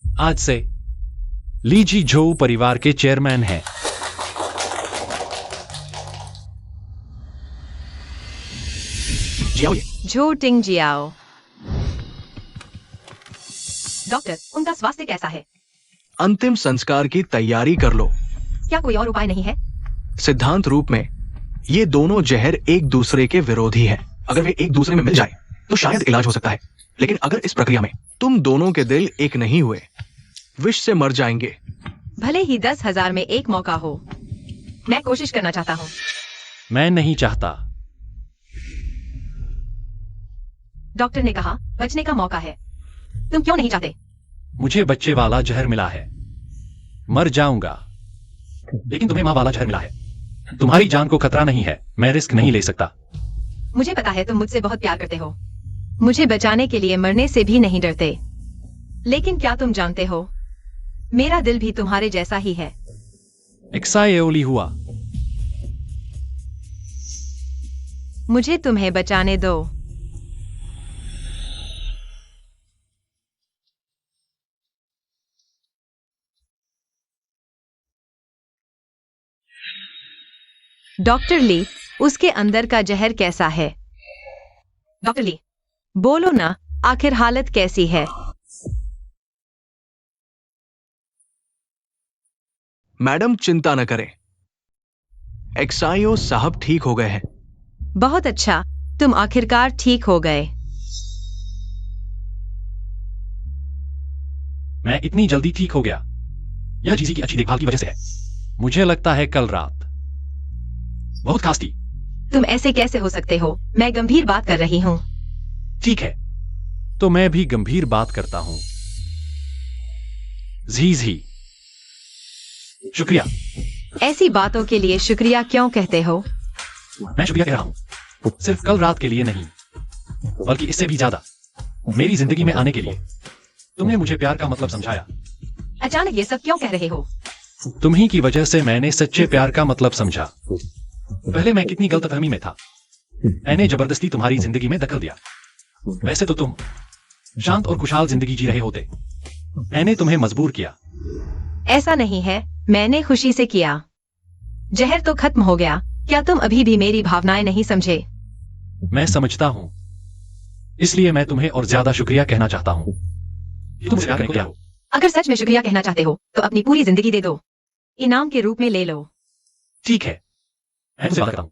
आज से लीजी झो परिवार के चेयरमैन हैं। जियाओ ये, झो टिंगजियाओ। डॉक्टर, उनका स्वास्थ्य कैसा है? अंतिम संस्कार की तैयारी कर लो। क्या कोई और उपाय नहीं है? सिद्धांत रूप में ये दोनों जहर एक दूसरे के विरोधी हैं। अगर वे एक दूसरे में मिल जाए तो शायद इलाज हो सकता है, लेकिन अगर इस प्रक्रिया में तुम दोनों के दिल एक नहीं हुए, विष से मर जाएंगे। भले ही 10,000 में एक मौका हो, मैं कोशिश करना चाहता हूँ। मैं नहीं चाहता। डॉक्टर ने कहा बचने का मौका है। तुम क्यों नहीं चाहते? मुझे बच्चे वाला जहर मिला है, मर जाऊंगा। लेकिन तुम्हें माँ वाला जहर मिला है। तुम्हारी जान को खतरा नहीं है, मैं रिस्क नहीं ले सकता। मुझे पता है तुम मुझसे बहुत प्यार करते हो। मुझे बचाने के लिए मरने से भी नहीं डरते। लेकिन क्या तुम जानते हो, मेरा दिल भी तुम्हारे जैसा ही है। एक्साएओली हुआ। मुझे तुम्हें बचाने दो। डॉक्टर ली, उसके अंदर का जहर कैसा है? डॉक्टर ली, बोलो ना, आखिर हालत कैसी है? मैडम चिंता न करें, एक्साइओ साहब ठीक हो गए हैं। बहुत अच्छा, तुम आखिरकार ठीक हो गए। मैं इतनी जल्दी ठीक हो गया, यह जीजी की अच्छी देखभाल की वजह से है। मुझे लगता है कल रात बहुत खास थी। तुम ऐसे कैसे हो सकते हो? मैं गंभीर बात कर रही हूँ। ठीक है, तो मैं भी गंभीर बात करता हूं। जी शुक्रिया। ऐसी बातों के लिए शुक्रिया क्यों कहते हो? मैं शुक्रिया कह रहा हूं, सिर्फ कल रात के लिए नहीं, बल्कि इससे भी ज्यादा मेरी जिंदगी में आने के लिए। तुमने मुझे प्यार का मतलब समझाया। अचानक ये सब क्यों कह रहे हो? तुम्ही की वजह से मैंने सच्चे प्यार का मतलब समझा। पहले मैं कितनी गलतफहमी में था। मैंने जबरदस्ती तुम्हारी जिंदगी में दखल दिया। वैसे तो तुम शांत और खुशहाल जिंदगी जी रहे होते। मैंने तुम्हें मजबूर किया। ऐसा नहीं है, मैंने खुशी से किया। जहर तो खत्म हो गया। क्या तुम अभी भी मेरी भावनाएं नहीं समझे? मैं समझता हूं, इसलिए मैं तुम्हें और ज्यादा शुक्रिया कहना चाहता हूं। तुम मुझे प्यार करने को क्या हो? अगर सच में शुक्रिया कहना चाहते हो तो अपनी पूरी जिंदगी दे दो, इनाम के रूप में ले लो। ठीक है, मैं तुमसे बात करता हूं।